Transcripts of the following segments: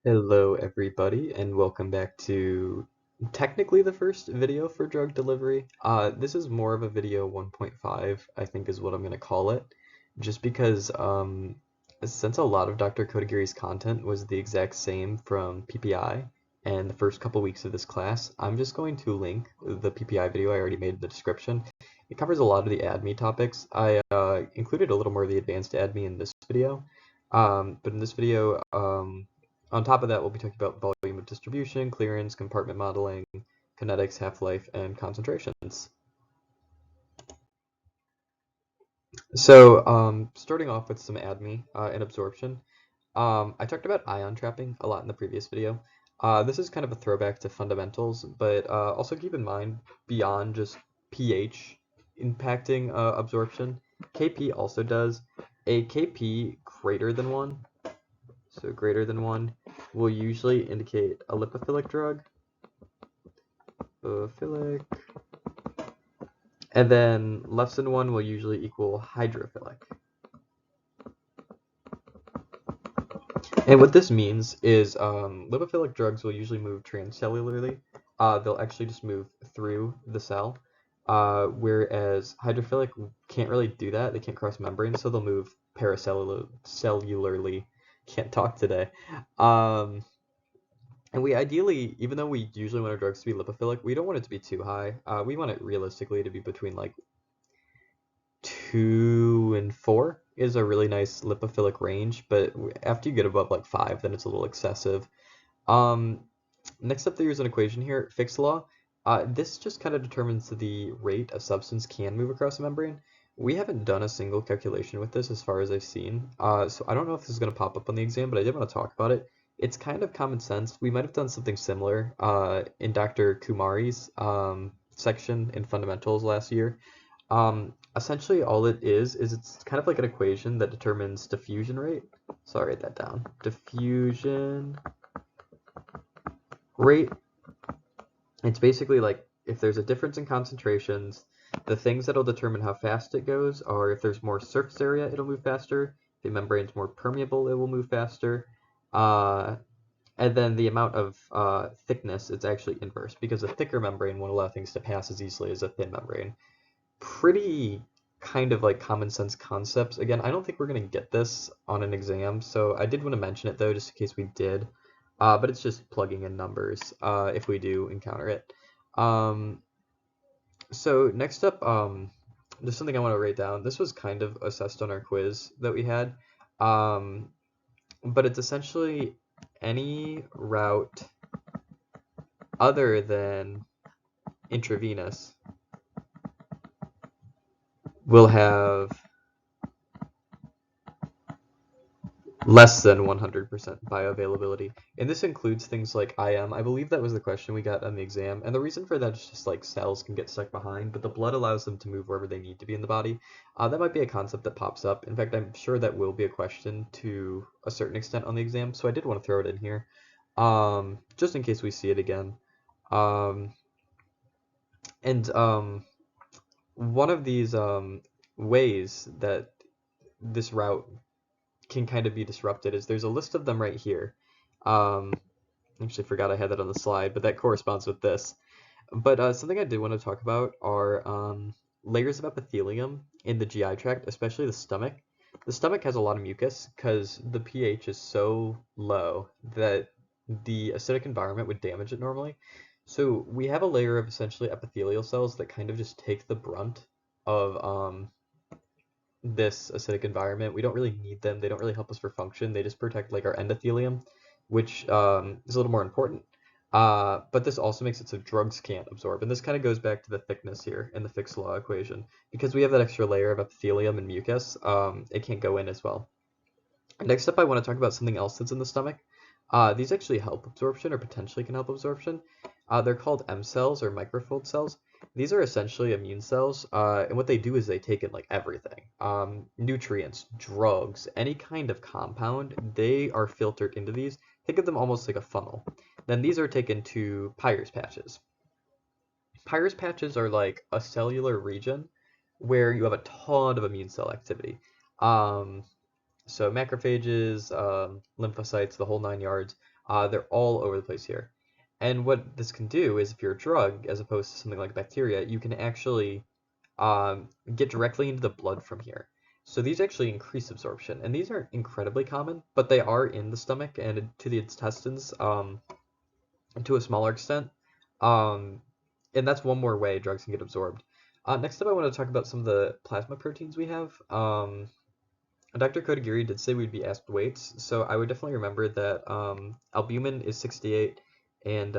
Hello everybody and welcome back to technically the first video for drug delivery. This is more of a video 1.5, I think is what I'm going to call it, just because since a lot of Dr. Kodagiri's content was the exact same from PPI and the first couple weeks of this class, I'm just going to link the PPI video I already made in the description. It covers a lot of the ADME topics. I included a little more of the advanced ADME in this video, but in this video, on top of that, we'll be talking about volume of distribution, clearance, compartment modeling, kinetics, half-life, and concentrations. So starting off with some ADME and absorption. I talked about ion trapping a lot in the previous video. This is kind of a throwback to fundamentals, but also keep in mind beyond just pH impacting absorption, Kp also does. A Kp greater than 1, so greater than 1, will usually indicate a lipophilic drug. Lipophilic. And then less than 1 will usually equal hydrophilic. And what this means is lipophilic drugs will usually move transcellularly. They'll actually just move through the cell, whereas hydrophilic can't really do that. They can't cross membrane, so they'll move paracellularly. Can't talk today. And we ideally, even though we usually want our drugs to be lipophilic, we don't want it to be too high. We want it realistically to be between like 2 and 4 is a really nice lipophilic range, but after you get above like 5, then it's a little excessive. Next up, there's an equation here, Fick's law. This just kind of determines the rate a substance can move across a membrane. We haven't done a single calculation with this as far as I've seen, so I don't know if this is going to pop up on the exam, but I did want to talk about it. It's kind of common sense. We might have done something similar in Dr. Kumari's section in fundamentals last year. Essentially, all it is it's kind of like an equation that determines diffusion rate. So I'll write that down. Diffusion rate. It's basically like if there's a difference in concentrations, the things that'll determine how fast it goes are if there's more surface area, it'll move faster. If the membrane's more permeable, it will move faster. And then the amount of thickness, it's actually inverse because a thicker membrane won't allow things to pass as easily as a thin membrane. Pretty kind of like common sense concepts. Again, I don't think we're going to get this on an exam, so I did want to mention it though, just in case we did. But it's just plugging in numbers if we do encounter it. So next up, there's something I want to write down. This was kind of assessed on our quiz that we had, but it's essentially any route other than intravenous will have less than 100% bioavailability. And this includes things like IM. I believe that was the question we got on the exam. And the reason for that is just like cells can get stuck behind, but the blood allows them to move wherever they need to be in the body. That might be a concept that pops up. In fact, I'm sure that will be a question to a certain extent on the exam. So I did want to throw it in here just in case we see it again. One of these ways that this route can kind of be disrupted is there's a list of them right here. Actually forgot I had that on the slide, but that corresponds with this. But something I did want to talk about are layers of epithelium in the GI tract, especially the stomach. The stomach has a lot of mucus because the pH is so low that the acidic environment would damage it normally. So we have a layer of essentially epithelial cells that kind of just take the brunt of this acidic environment. We don't really need them. They don't really help us for function. They just protect like our endothelium, which is a little more important. But this also makes it so drugs can't absorb. And this kind of goes back to the thickness here in the Fick's law equation. Because we have that extra layer of epithelium and mucus, it can't go in as well. Next up, I want to talk about something else that's in the stomach. These actually help absorption or potentially can help absorption. They're called M cells or microfold cells. These are essentially immune cells, and what they do is they take in like everything. Nutrients, drugs, any kind of compound, they are filtered into these. Think of them almost like a funnel. Then these are taken to Peyer's patches. Peyer's patches are like a cellular region where you have a ton of immune cell activity. So macrophages, lymphocytes, the whole 9 yards. They're all over the place here. And what this can do is if you're a drug, as opposed to something like bacteria, you can actually get directly into the blood from here. So these actually increase absorption, and these aren't incredibly common, but they are in the stomach and to the intestines to a smaller extent. Um, and that's one more way drugs can get absorbed. Next up, I want to talk about some of the plasma proteins we have. Dr. Kodagiri did say we'd be asked weights, so I would definitely remember that albumin is 68 and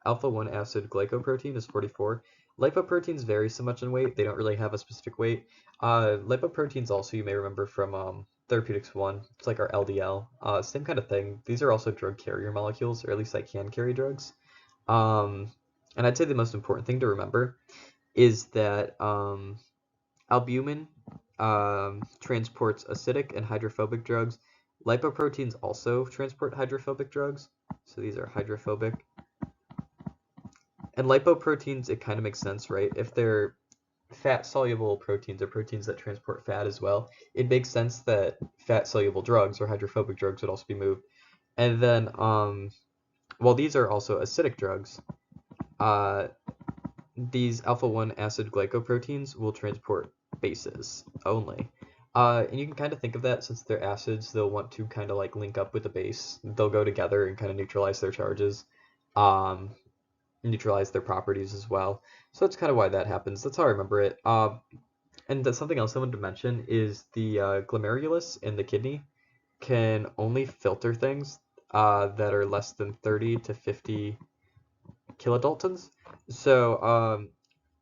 alpha-1 acid glycoprotein is 44. Lipoproteins vary so much in weight, they don't really have a specific weight. Lipoproteins also you may remember from Therapeutics 1, it's like our LDL, same kind of thing. These are also drug carrier molecules, or at least they can carry drugs. Um, and I'd say the most important thing to remember is that albumin transports acidic and hydrophobic drugs. Lipoproteins also transport hydrophobic drugs. So these are hydrophobic. And lipoproteins, it kind of makes sense, right? If they're fat-soluble proteins or proteins that transport fat as well, it makes sense that fat-soluble drugs or hydrophobic drugs would also be moved. And then, while these are also acidic drugs, these alpha-1 acid glycoproteins will transport bases only. And you can kind of think of that since they're acids, they'll want to kind of like link up with the base. They'll go together and kind of neutralize their charges, neutralize their properties as well. So that's kind of why that happens. That's how I remember it. And something else I wanted to mention is the glomerulus in the kidney can only filter things that are less than 30 to 50 kilodaltons. So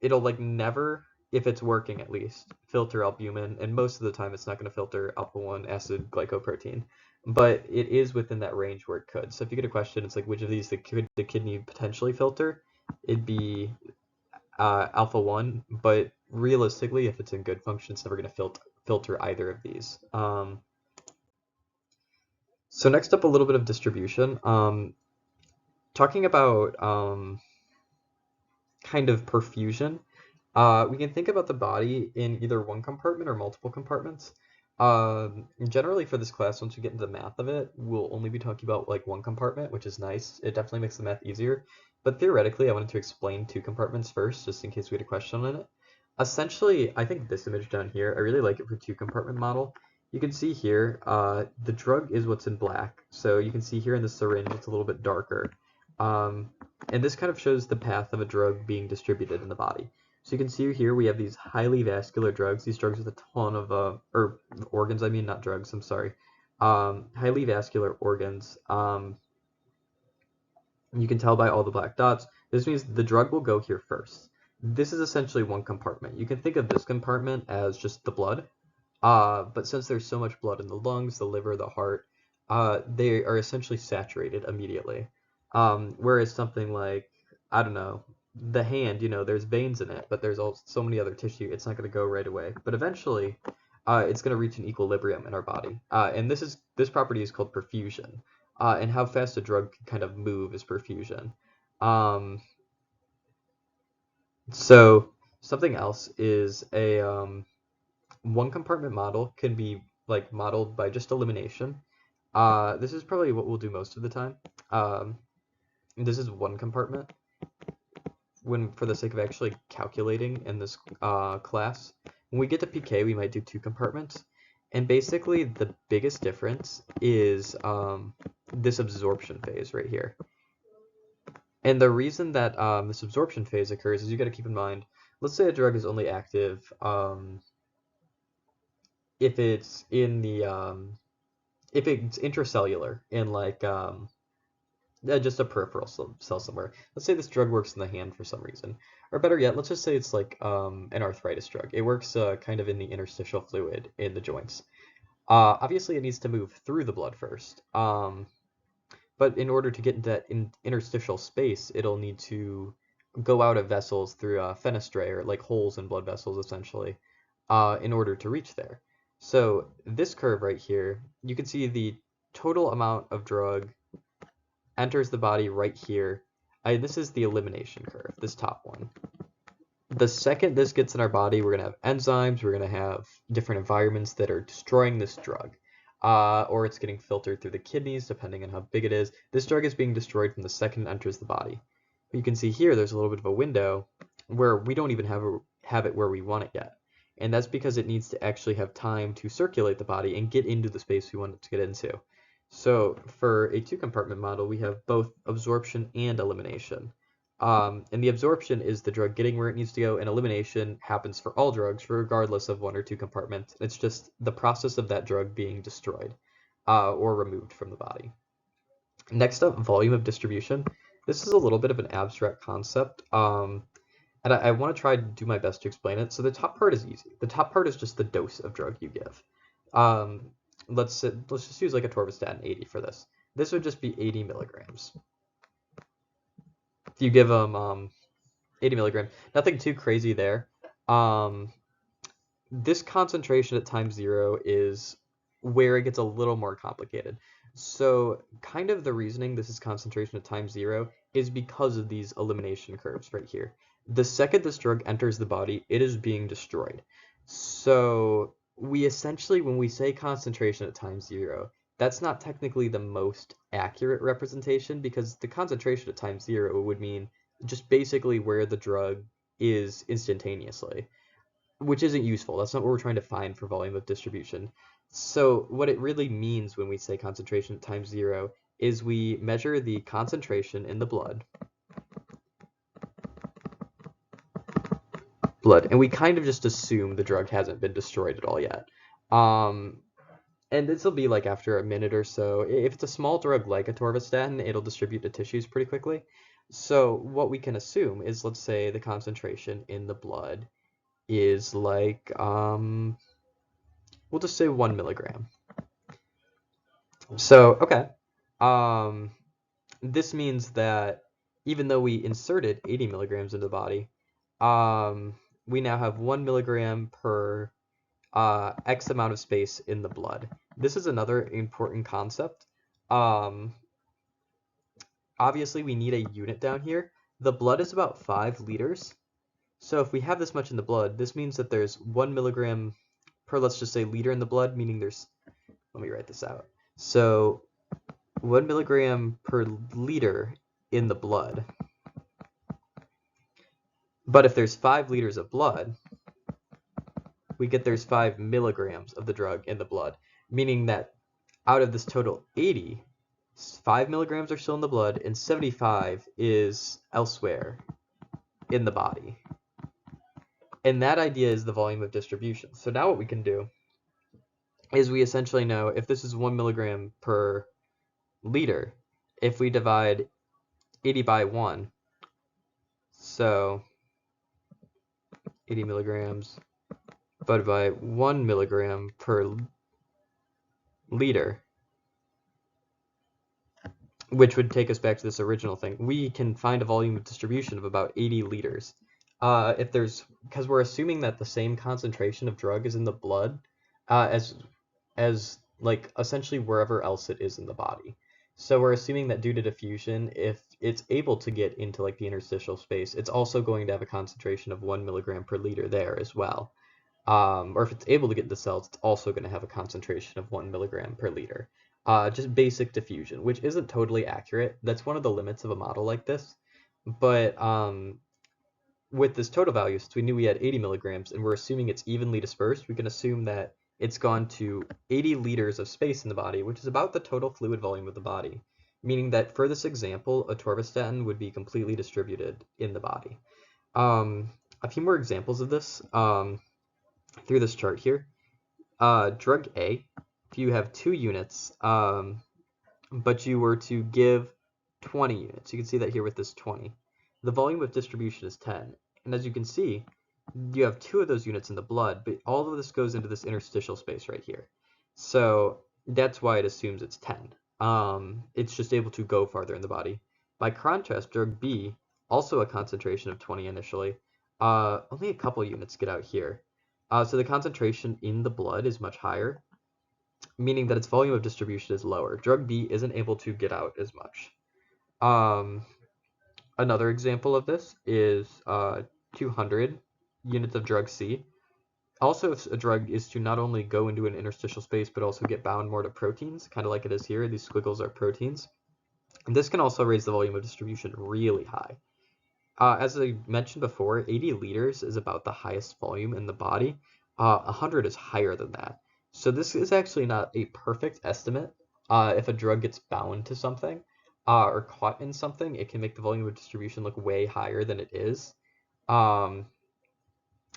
it'll like never, if it's working at least, filter albumin, and most of the time it's not going to filter alpha-1 acid glycoprotein. But it is within that range where it could. So if you get a question, it's like which of these could the kidney potentially filter? It'd be alpha-1, but realistically, if it's in good function, it's never going to filter either of these. So next up, a little bit of distribution. Talking about kind of perfusion, we can think about the body in either one compartment or multiple compartments. Generally for this class, once we get into the math of it, we'll only be talking about like one compartment, which is nice. It definitely makes the math easier. But theoretically, I wanted to explain two compartments first, just in case we had a question on it. Essentially, I think this image down here, I really like it for two compartment model. You can see here, the drug is what's in black. So you can see here in the syringe, it's a little bit darker. And this kind of shows the path of a drug being distributed in the body. So you can see here we have these highly vascular drugs, these drugs with a ton of, or organs, I mean, not drugs, I'm sorry. Highly vascular organs. You can tell by all the black dots. This means the drug will go here first. This is essentially one compartment. You can think of this compartment as just the blood. But since there's so much blood in the lungs, the liver, the heart, they are essentially saturated immediately. Whereas something like, I don't know, the hand, there's veins in it, but there's also so many other tissue, it's not going to go right away. But eventually, it's going to reach an equilibrium in our body. And this property is called perfusion. And how fast a drug can kind of move is perfusion. So something else is a one compartment model can be like modeled by just elimination. This is probably what we'll do most of the time. This is one compartment. When for the sake of actually calculating in this class, when we get to PK, we might do two compartments. And basically, the biggest difference is this absorption phase right here. And the reason that this absorption phase occurs is you got to keep in mind, let's say a drug is only active if it's in the if it's intracellular in like just a peripheral cell somewhere. Let's say this drug works in the hand for some reason, or better yet, let's just say it's like an arthritis drug. It works kind of in the interstitial fluid in the joints. Obviously, it needs to move through the blood first. But in order to get into that interstitial space, it'll need to go out of vessels through fenestrae, or like holes in blood vessels, essentially, in order to reach there. So this curve right here, you can see the total amount of drug enters the body right here. This is the elimination curve, this top one. The second this gets in our body, we're going to have enzymes, we're going to have different environments that are destroying this drug. or it's getting filtered through the kidneys, depending on how big it is. This drug is being destroyed from the second it enters the body. But you can see here there's a little bit of a window where we don't even have it where we want it yet. And that's because it needs to actually have time to circulate the body and get into the space we want it to get into. So for a two-compartment model, we have both absorption and elimination. And the absorption is the drug getting where it needs to go, and elimination happens for all drugs, regardless of one or two compartments. It's just the process of that drug being destroyed or removed from the body. Next up, volume of distribution. This is a little bit of an abstract concept, and I want to try to do my best to explain it. So the top part is easy. The top part is just the dose of drug you give. Let's just use like a atorvastatin 80 for this. This would just be 80 milligrams. If you give them 80 milligrams, nothing too crazy there. This concentration at time 0 is where it gets a little more complicated. So kind of the reasoning this is concentration at time 0 is because of these elimination curves right here. The second this drug enters the body, it is being destroyed. So we essentially, when we say concentration at time 0, that's not technically the most accurate representation, because the concentration at time 0 would mean just basically where the drug is instantaneously, which isn't useful. That's not what we're trying to find for volume of distribution. So what it really means when we say concentration at time 0 is we measure the concentration in the blood, and we kind of just assume the drug hasn't been destroyed at all yet. And this will be like after a minute or so. If it's a small drug like atorvastatin, it'll distribute to tissues pretty quickly. So what we can assume is, let's say the concentration in the blood is like, we'll just say 1 milligram. So, okay. This means that even though we inserted 80 milligrams into the body, we now have 1 milligram per X amount of space in the blood. This is another important concept. Obviously, we need a unit down here. The blood is about 5 liters. So if we have this much in the blood, this means that there's 1 milligram per, let's just say, liter in the blood, meaning there's, let me write this out. So 1 milligram per liter in the blood. But if there's 5 liters of blood, we get there's 5 milligrams of the drug in the blood, meaning that out of this total 80, 5 milligrams are still in the blood and 75 is elsewhere in the body. And that idea is the volume of distribution. So now what we can do is we essentially know if this is 1 milligram per liter, if we divide 80 by 1, so 80 milligrams divided by 1 milligram per liter, which would take us back to this original thing, we can find a volume of distribution of about 80 liters. Because we're assuming that the same concentration of drug is in the blood as like essentially wherever else it is in the body. So we're assuming that due to diffusion, if it's able to get into like the interstitial space, it's also going to have a concentration of 1 milligram per liter there as well. Or if it's able to get into cells, it's also going to have a concentration of 1 milligram per liter. Just basic diffusion, which isn't totally accurate. That's one of the limits of a model like this. But with this total value, since we knew we had 80 milligrams and we're assuming it's evenly dispersed, we can assume that it's gone to 80 liters of space in the body, which is about the total fluid volume of the body, meaning that for this example, atorvastatin would be completely distributed in the body. A few more examples of this through this chart here. Drug A, if you have 2 units, but you were to give 20 units, you can see that here with this 20. The volume of distribution is 10. And as you can see, you have 2 of those units in the blood, but all of this goes into this interstitial space right here. So that's why it assumes it's 10. It's just able to go farther in the body. By contrast, drug B, also a concentration of 20 initially, only a couple units get out here. So the concentration in the blood is much higher, meaning that its volume of distribution is lower. Drug B isn't able to get out as much. Another example of this is 200 units of drug C. Also, if a drug is to not only go into an interstitial space, but also get bound more to proteins, kind of like it is here, these squiggles are proteins, and this can also raise the volume of distribution really high. As I mentioned before, 80 liters is about the highest volume in the body. 100 is higher than that. So this is actually not a perfect estimate. If a drug gets bound to something or caught in something, it can make the volume of distribution look way higher than it is. Um,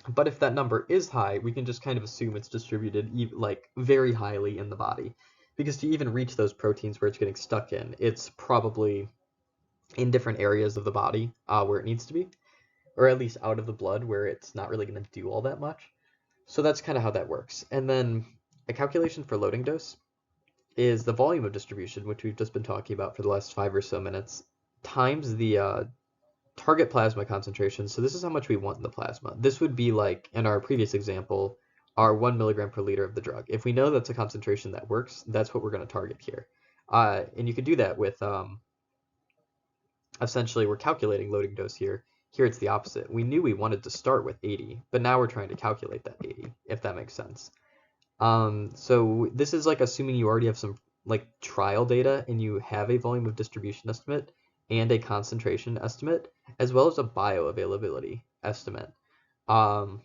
but if that number is high, we can just kind of assume it's distributed like very highly in the body. Because to even reach those proteins where it's getting stuck in, it's probably in different areas of the body where it needs to be, or at least out of the blood where it's not really going to do all that much. So that's kind of how that works. And then a calculation for loading dose is the volume of distribution, which we've just been talking about for the last 5 or so minutes, times the target plasma concentration. So this is how much we want in the plasma. This would be like, in our previous example, our 1 milligram per liter of the drug. If we know that's a concentration that works, that's what we're going to target here. And you could do that with, essentially, we're calculating loading dose here. Here it's the opposite. We knew we wanted to start with 80, but now we're trying to calculate that 80, if that makes sense. So this is like assuming you already have some like trial data and you have a volume of distribution estimate and a concentration estimate, as well as a bioavailability estimate. Um,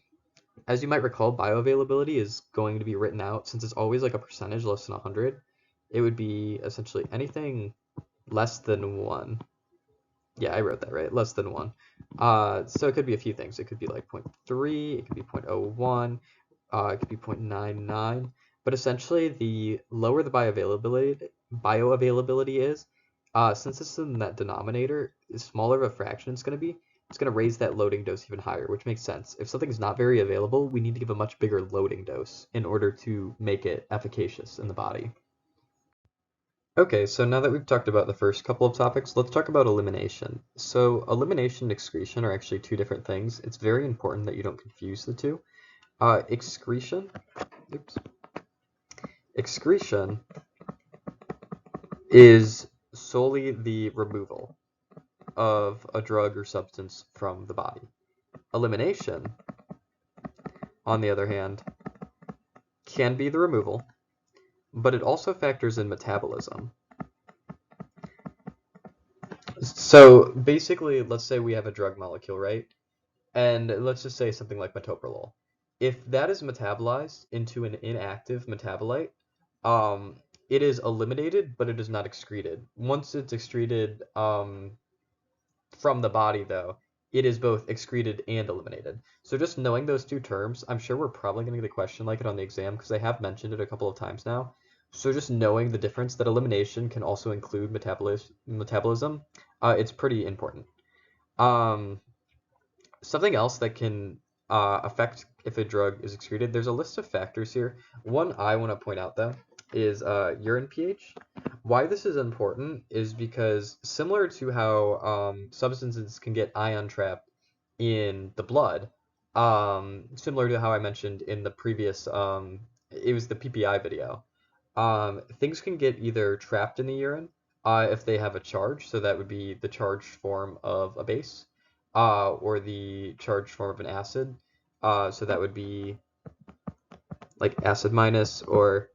as you might recall, bioavailability is going to be written out since it's always like a percentage less than 100. It would be essentially anything less than 1. Yeah, I wrote that right, less than 1. So it could be a few things. It could be like 0.3, it could be 0.01, it could be 0.99. But essentially, the lower the bioavailability is, since it's in that denominator, the smaller of a fraction it's going to be, it's going to raise that loading dose even higher, which makes sense. If something's not very available, we need to give a much bigger loading dose in order to make it efficacious in the body. Okay, so now that we've talked about the first couple of topics, let's talk about elimination. So elimination and excretion are actually two different things. It's very important that you don't confuse the two. Excretion, oops. Excretion is solely the removal of a drug or substance from the body. Elimination, on the other hand, can be the removal, but it also factors in metabolism. So basically, let's say we have a drug molecule, right? And let's just say something like metoprolol. If that is metabolized into an inactive metabolite, um, it is eliminated, but it is not excreted. Once it's excreted from the body, though, it is both excreted and eliminated. So just knowing those two terms, I'm sure we're probably going to get a question like it on the exam because I have mentioned it a couple of times now. So just knowing the difference that elimination can also include metabolism, it's pretty important. Um, Something else that can affect if a drug is excreted, there's a list of factors here. One I want to point out, though, is urine pH. Why this is important is because similar to how substances can get ion trapped in the blood, similar to how I mentioned in the previous, it was the PPI video, things can get either trapped in the urine if they have a charge, so that would be the charged form of a base, or the charged form of an acid, so that would be like acid minus or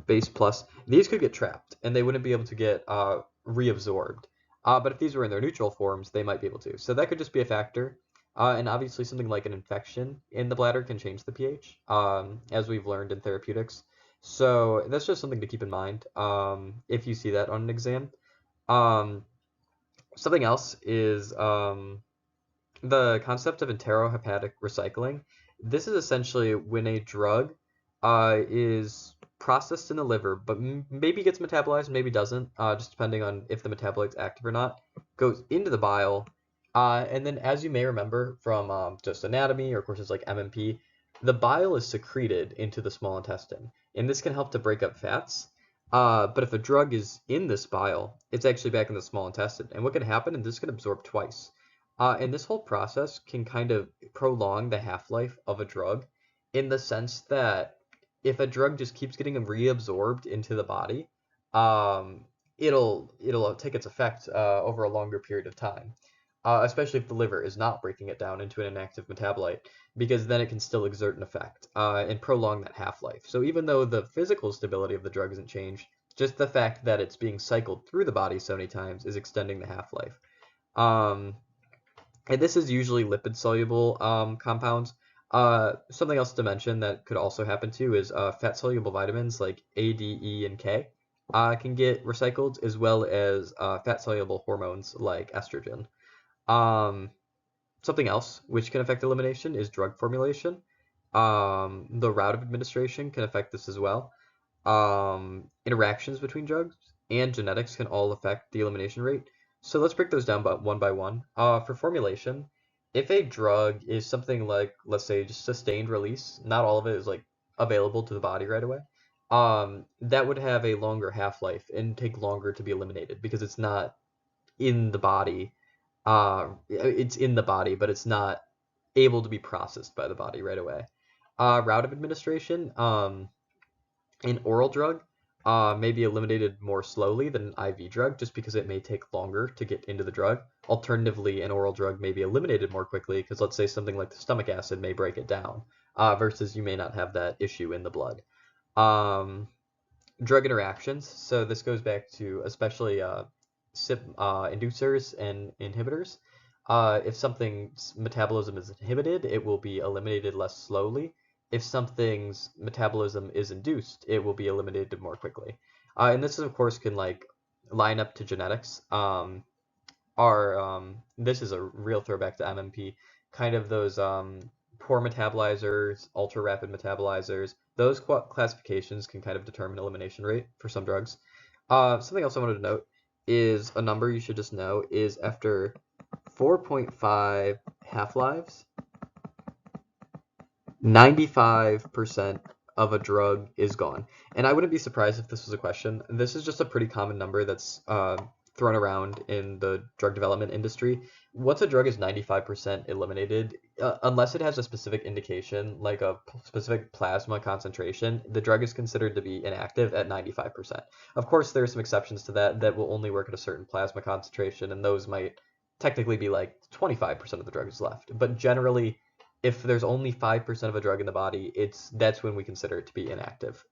base plus. These could get trapped, and they wouldn't be able to get reabsorbed. But if these were in their neutral forms, they might be able to. So that could just be a factor. And obviously something like an infection in the bladder can change the pH, as we've learned in therapeutics. So that's just something to keep in mind if you see that on an exam. Um, Something else is the concept of enterohepatic recycling. This is essentially when a drug is processed in the liver, but maybe gets metabolized, maybe doesn't, just depending on if the metabolite's active or not, goes into the bile. And then, as you may remember from just anatomy or courses like MMP, the bile is secreted into the small intestine, and this can help to break up fats. But if a drug is in this bile, it's actually back in the small intestine. And what can happen, and this can absorb twice. And this whole process can kind of prolong the half-life of a drug in the sense that if a drug just keeps getting reabsorbed into the body, it'll take its effect over a longer period of time. especially if the liver is not breaking it down into an inactive metabolite, because then it can still exert an effect and prolong that half-life. So even though the physical stability of the drug isn't changed, just the fact that it's being cycled through the body so many times is extending the half-life. And this is usually lipid-soluble compounds. Something else to mention that could also happen too is fat-soluble vitamins like A, D, E, and K can get recycled, as well as fat-soluble hormones like estrogen. Something else which can affect elimination is drug formulation. The route of administration can affect this as well. Interactions between drugs and genetics can all affect the elimination rate. So let's break those down one by one. For formulation, if a drug is something like, let's say, just sustained release, not all of it is like available to the body right away, that would have a longer half-life and take longer to be eliminated because it's not in the body. It's in the body, but it's not able to be processed by the body right away. Route of administration, an oral drug may be eliminated more slowly than an IV drug just because it may take longer to get into the drug. Alternatively, an oral drug may be eliminated more quickly because let's say something like the stomach acid may break it down versus you may not have that issue in the blood. Drug interactions. So this goes back to especially CYP inducers and inhibitors. If something's metabolism is inhibited, it will be eliminated less slowly. If something's metabolism is induced, it will be eliminated more quickly. And this, of course, can like line up to genetics. This is a real throwback to MMP, kind of those poor metabolizers, ultra rapid metabolizers. Those classifications can kind of determine elimination rate for some drugs. Something else I wanted to note is a number you should just know is after 4.5 half-lives, 95% of a drug is gone. And I wouldn't be surprised if this was a question. This is just a pretty common number that's thrown around in the drug development industry. Once a drug is 95% eliminated, unless it has a specific indication, like a specific plasma concentration, the drug is considered to be inactive at 95%. Of course, there are some exceptions to that that will only work at a certain plasma concentration, and those might technically be like 25% of the drug is left. But generally, if there's only 5% of a drug in the body, that's when we consider it to be inactive.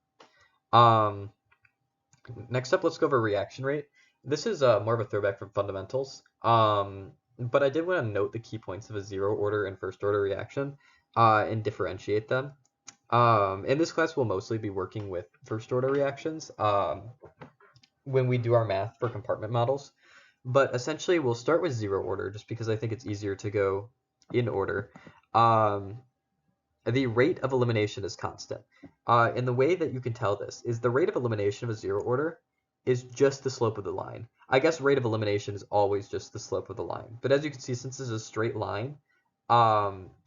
Next up, let's go over reaction rate. This is more of a throwback from fundamentals, but I did want to note the key points of a zero order and first order reaction and differentiate them. In this class, we'll mostly be working with first order reactions when we do our math for compartment models. But essentially, we'll start with zero order just because I think it's easier to go in order. The rate of elimination is constant. And the way that you can tell this is the rate of elimination of a zero order is just the slope of the line. I guess rate of elimination is always just the slope of the line. But as you can see, since this is a straight line,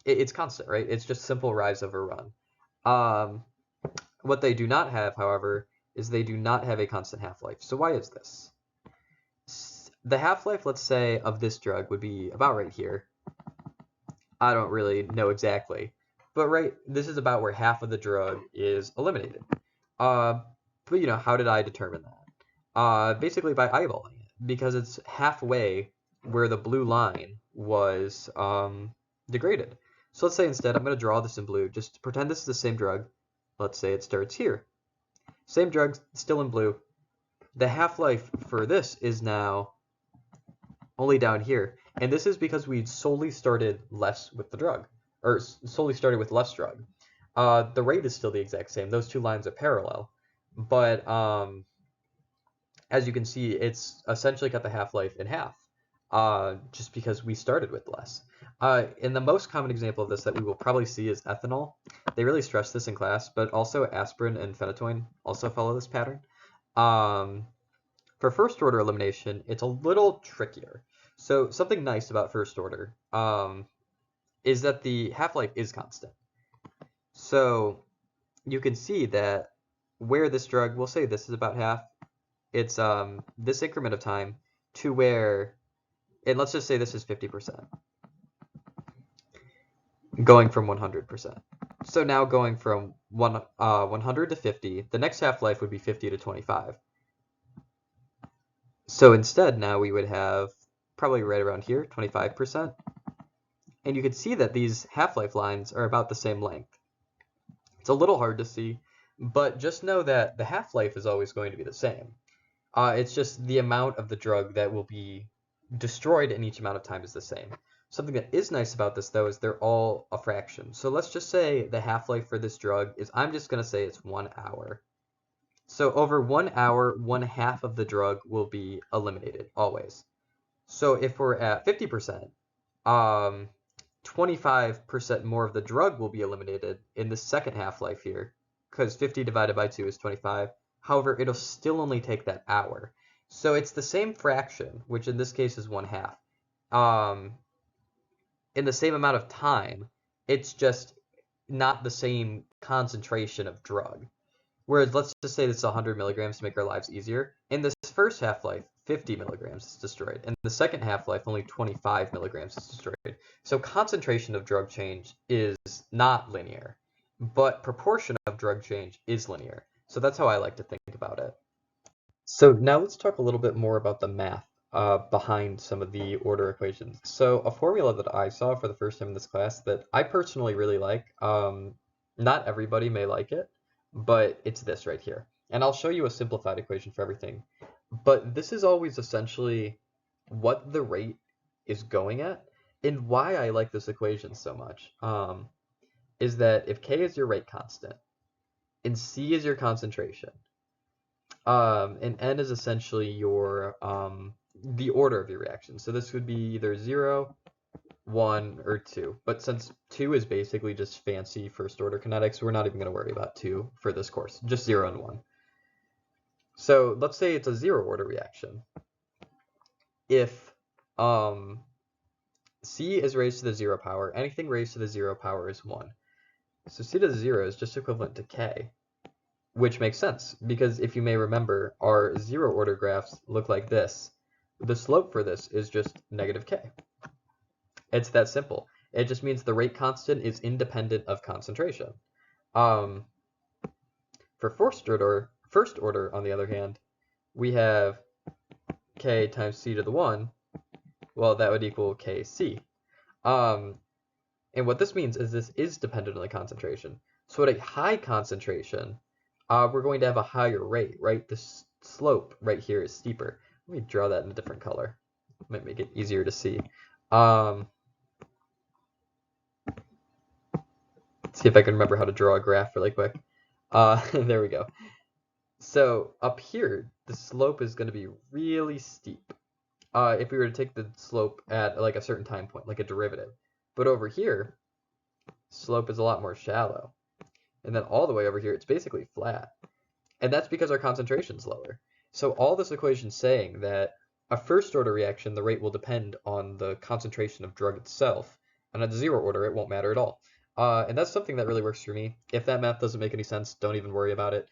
it's constant, right? It's just simple rise over run. What they do not have, however, is they do not have a constant half-life. So why is this? The half-life, let's say, of this drug would be about right here. I don't really know exactly. But this is about where half of the drug is eliminated. But how did I determine that? Basically by eyeballing it, because it's halfway where the blue line was degraded. So let's say instead I'm going to draw this in blue. Just pretend this is the same drug. Let's say it starts here. Same drug, still in blue. The half-life for this is now only down here. And this is because we solely started less with the drug, or solely started with less drug. The rate is still the exact same. Those two lines are parallel. But as you can see, it's essentially cut the half-life in half, just because we started with less. And the most common example of this that we will probably see is ethanol. They really stress this in class, but also aspirin and phenytoin also follow this pattern. For first order elimination, it's a little trickier. So something nice about first order is that the half-life is constant. So you can see that where this drug, we'll say this is about half, it's this increment of time to where, and let's just say this is 50%, going from 100%. So now going from 100 to 50, the next half-life would be 50 to 25. So instead now we would have probably right around here, 25%. And you can see that these half-life lines are about the same length. It's a little hard to see, but just know that the half-life is always going to be the same. It's just the amount of the drug that will be destroyed in each amount of time is the same. Something that is nice about this, though, is they're all a fraction. So let's just say the half-life for this drug is, I'm just going to say it's 1 hour. So over 1 hour, 1/2 of the drug will be eliminated, always. So if we're at 50%, 25% more of the drug will be eliminated in the second half-life here, because 50 divided by 2 is 25. However, it'll still only take that hour. So it's the same fraction, which in this case is 1/2. In the same amount of time, it's just not the same concentration of drug. Whereas let's just say this is 100 milligrams to make our lives easier. In this first half-life, 50 milligrams is destroyed. In the second half-life, only 25 milligrams is destroyed. So concentration of drug change is not linear, but proportion of drug change is linear. So that's how I like to think about it. So now let's talk a little bit more about the math behind some of the order equations. So a formula that I saw for the first time in this class that I personally really like, not everybody may like it, but it's this right here. And I'll show you a simplified equation for everything. But this is always essentially what the rate is going at. And why I like this equation so much is that if K is your rate constant and C is your concentration, and N is essentially your the order of your reaction. So this would be either 0, 1, or 2. But since 2 is basically just fancy first order kinetics, we're not even going to worry about 2 for this course, just 0 and 1. So let's say it's a 0 order reaction. If C is raised to the 0 power, anything raised to the 0 power is 1. So C to the 0 is just equivalent to K, which makes sense because if you may remember, our 0 order graphs look like this. The slope for this is just negative K. It's that simple. It just means the rate constant is independent of concentration. For first order, on the other hand, we have K times C to the 1. Well, that would equal Kc. And what this means is this is dependent on the concentration. So at a high concentration, we're going to have a higher rate, right? The slope right here is steeper. Let me draw that in a different color. Might make it easier to see. See if I can remember how to draw a graph really quick. There we go. So up here, the slope is going to be really steep. If we were to take the slope at like a certain time point, like a derivative. But over here, slope is a lot more shallow. And then all the way over here, it's basically flat. And that's because our concentration is lower. So all this equation is saying that a first order reaction, the rate will depend on the concentration of drug itself. And at 0 order, it won't matter at all. And that's something that really works for me. If that math doesn't make any sense, don't even worry about it.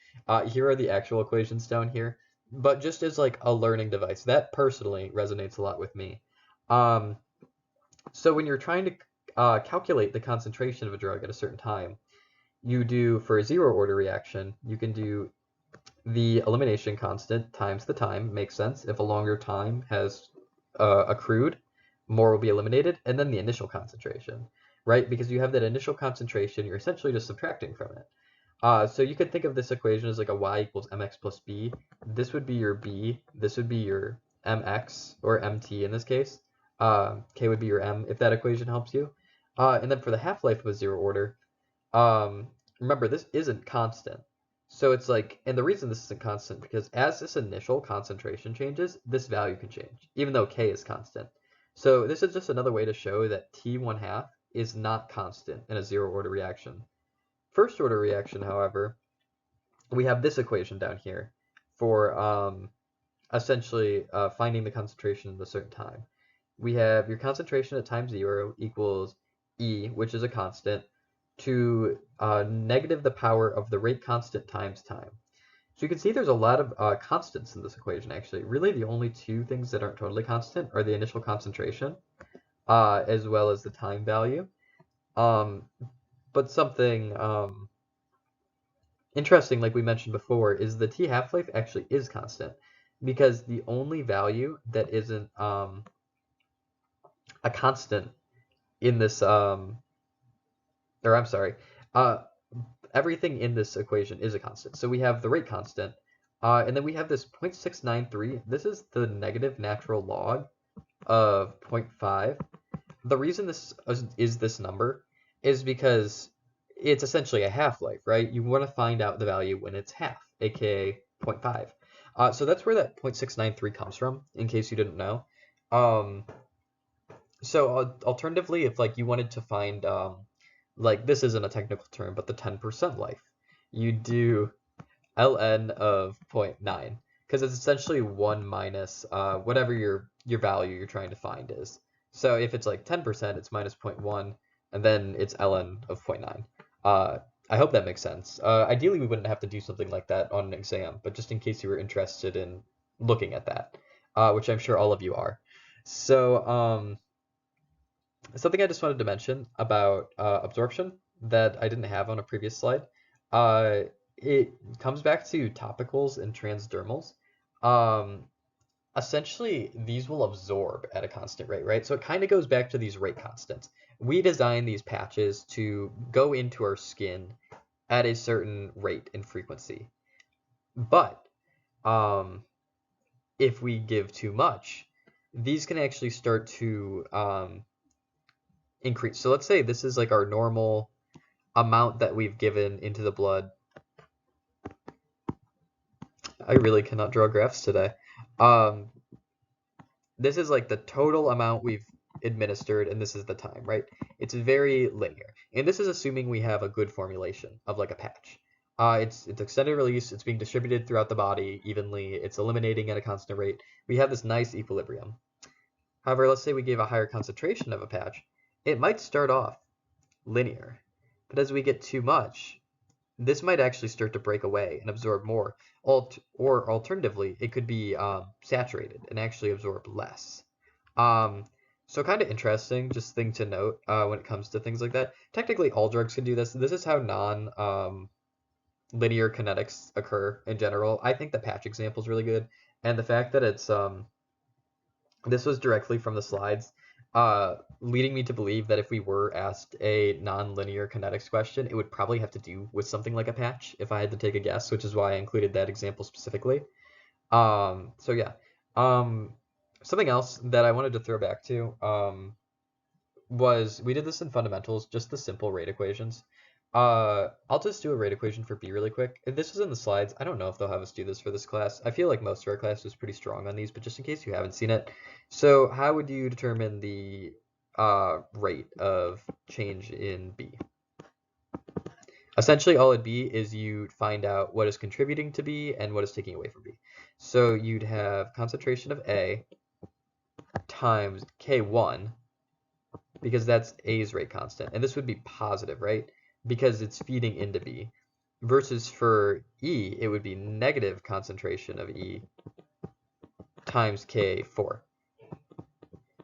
Here are the actual equations down here. But just as like a learning device, that personally resonates a lot with me. So when you're trying to calculate the concentration of a drug at a certain time, you do, for a 0 order reaction, you can do the elimination constant times the time. Makes sense. If a longer time has accrued, more will be eliminated, and then the initial concentration, right? Because you have that initial concentration, you're essentially just subtracting from it. So you could think of this equation as like a y equals mx plus b. This would be your b, this would be your mx, or mt in this case. K would be your m, if that equation helps you. And then for the half-life of a 0 order, remember, this isn't constant. So it's like, and the reason this isn't constant, because as this initial concentration changes, this value can change, even though K is constant. So this is just another way to show that T1/2 is not constant in a 0 order reaction. First order reaction, however, we have this equation down here for essentially finding the concentration at a certain time. We have your concentration at time 0 equals E, which is a constant, to negative the power of the rate constant times time. So you can see there's a lot of constants in this equation, actually. Really, the only two things that aren't totally constant are the initial concentration, as well as the time value. But something interesting, like we mentioned before, is the T half-life actually is constant, because the only value that isn't a constant in this, or I'm sorry, uh, everything in this equation is a constant. So we have the rate constant, and then we have this 0.693. This is the negative natural log of 0.5. The reason this is this number is because it's essentially a half-life, right? You want to find out the value when it's half, aka 0.5. So that's where that 0.693 comes from, in case you didn't know. So alternatively, if like you wanted to find like this isn't a technical term, but the 10% life, you do ln of 0.9 because it's essentially 1 minus whatever your value you're trying to find is. So if it's like 10%, it's minus 0.1, and then it's ln of 0.9. I hope that makes sense. Ideally, we wouldn't have to do something like that on an exam, but just in case you were interested in looking at that, which I'm sure all of you are. So something I just wanted to mention about absorption that I didn't have on a previous slide. Uh, it comes back to topicals and transdermals. Um, Essentially, these will absorb at a constant rate, right? So it kind of goes back to these rate constants. We design these patches to go into our skin at a certain rate and frequency. But um, if we give too much, these can actually start to increase. So let's say this is like our normal amount that we've given into the blood. I really cannot draw graphs today. Um, this is like the total amount we've administered, and this is the time, right? It's very linear. And this is assuming we have a good formulation of like a patch. It's extended release, it's being distributed throughout the body evenly, it's eliminating at a constant rate. We have this nice equilibrium. However, let's say we gave a higher concentration of a patch. It might start off linear, but as we get too much, this might actually start to break away and absorb more. Or alternatively, it could be saturated and actually absorb less. Um, so kind of interesting, just thing to note when it comes to things like that. Technically, all drugs can do this. This is how linear kinetics occur in general. I think the patch example is really good, and the fact that it's this was directly from the slides, leading me to believe that if we were asked a non-linear kinetics question, it would probably have to do with something like a patch, if I had to take a guess, which is why I included that example specifically. So yeah. Something else that I wanted to throw back to was we did this in fundamentals, just the simple rate equations. I'll just do a rate equation for B really quick. This is in the slides. I don't know if they'll have us do this for this class. I feel like most of our class was pretty strong on these, but just in case you haven't seen it. So how would you determine the rate of change in B? Essentially, all it'd be is you'd find out what is contributing to B and what is taking away from B. So you'd have concentration of A times K1, because that's A's rate constant. And this would be positive, right? Because it's feeding into B. Versus for E, it would be negative concentration of E times K4.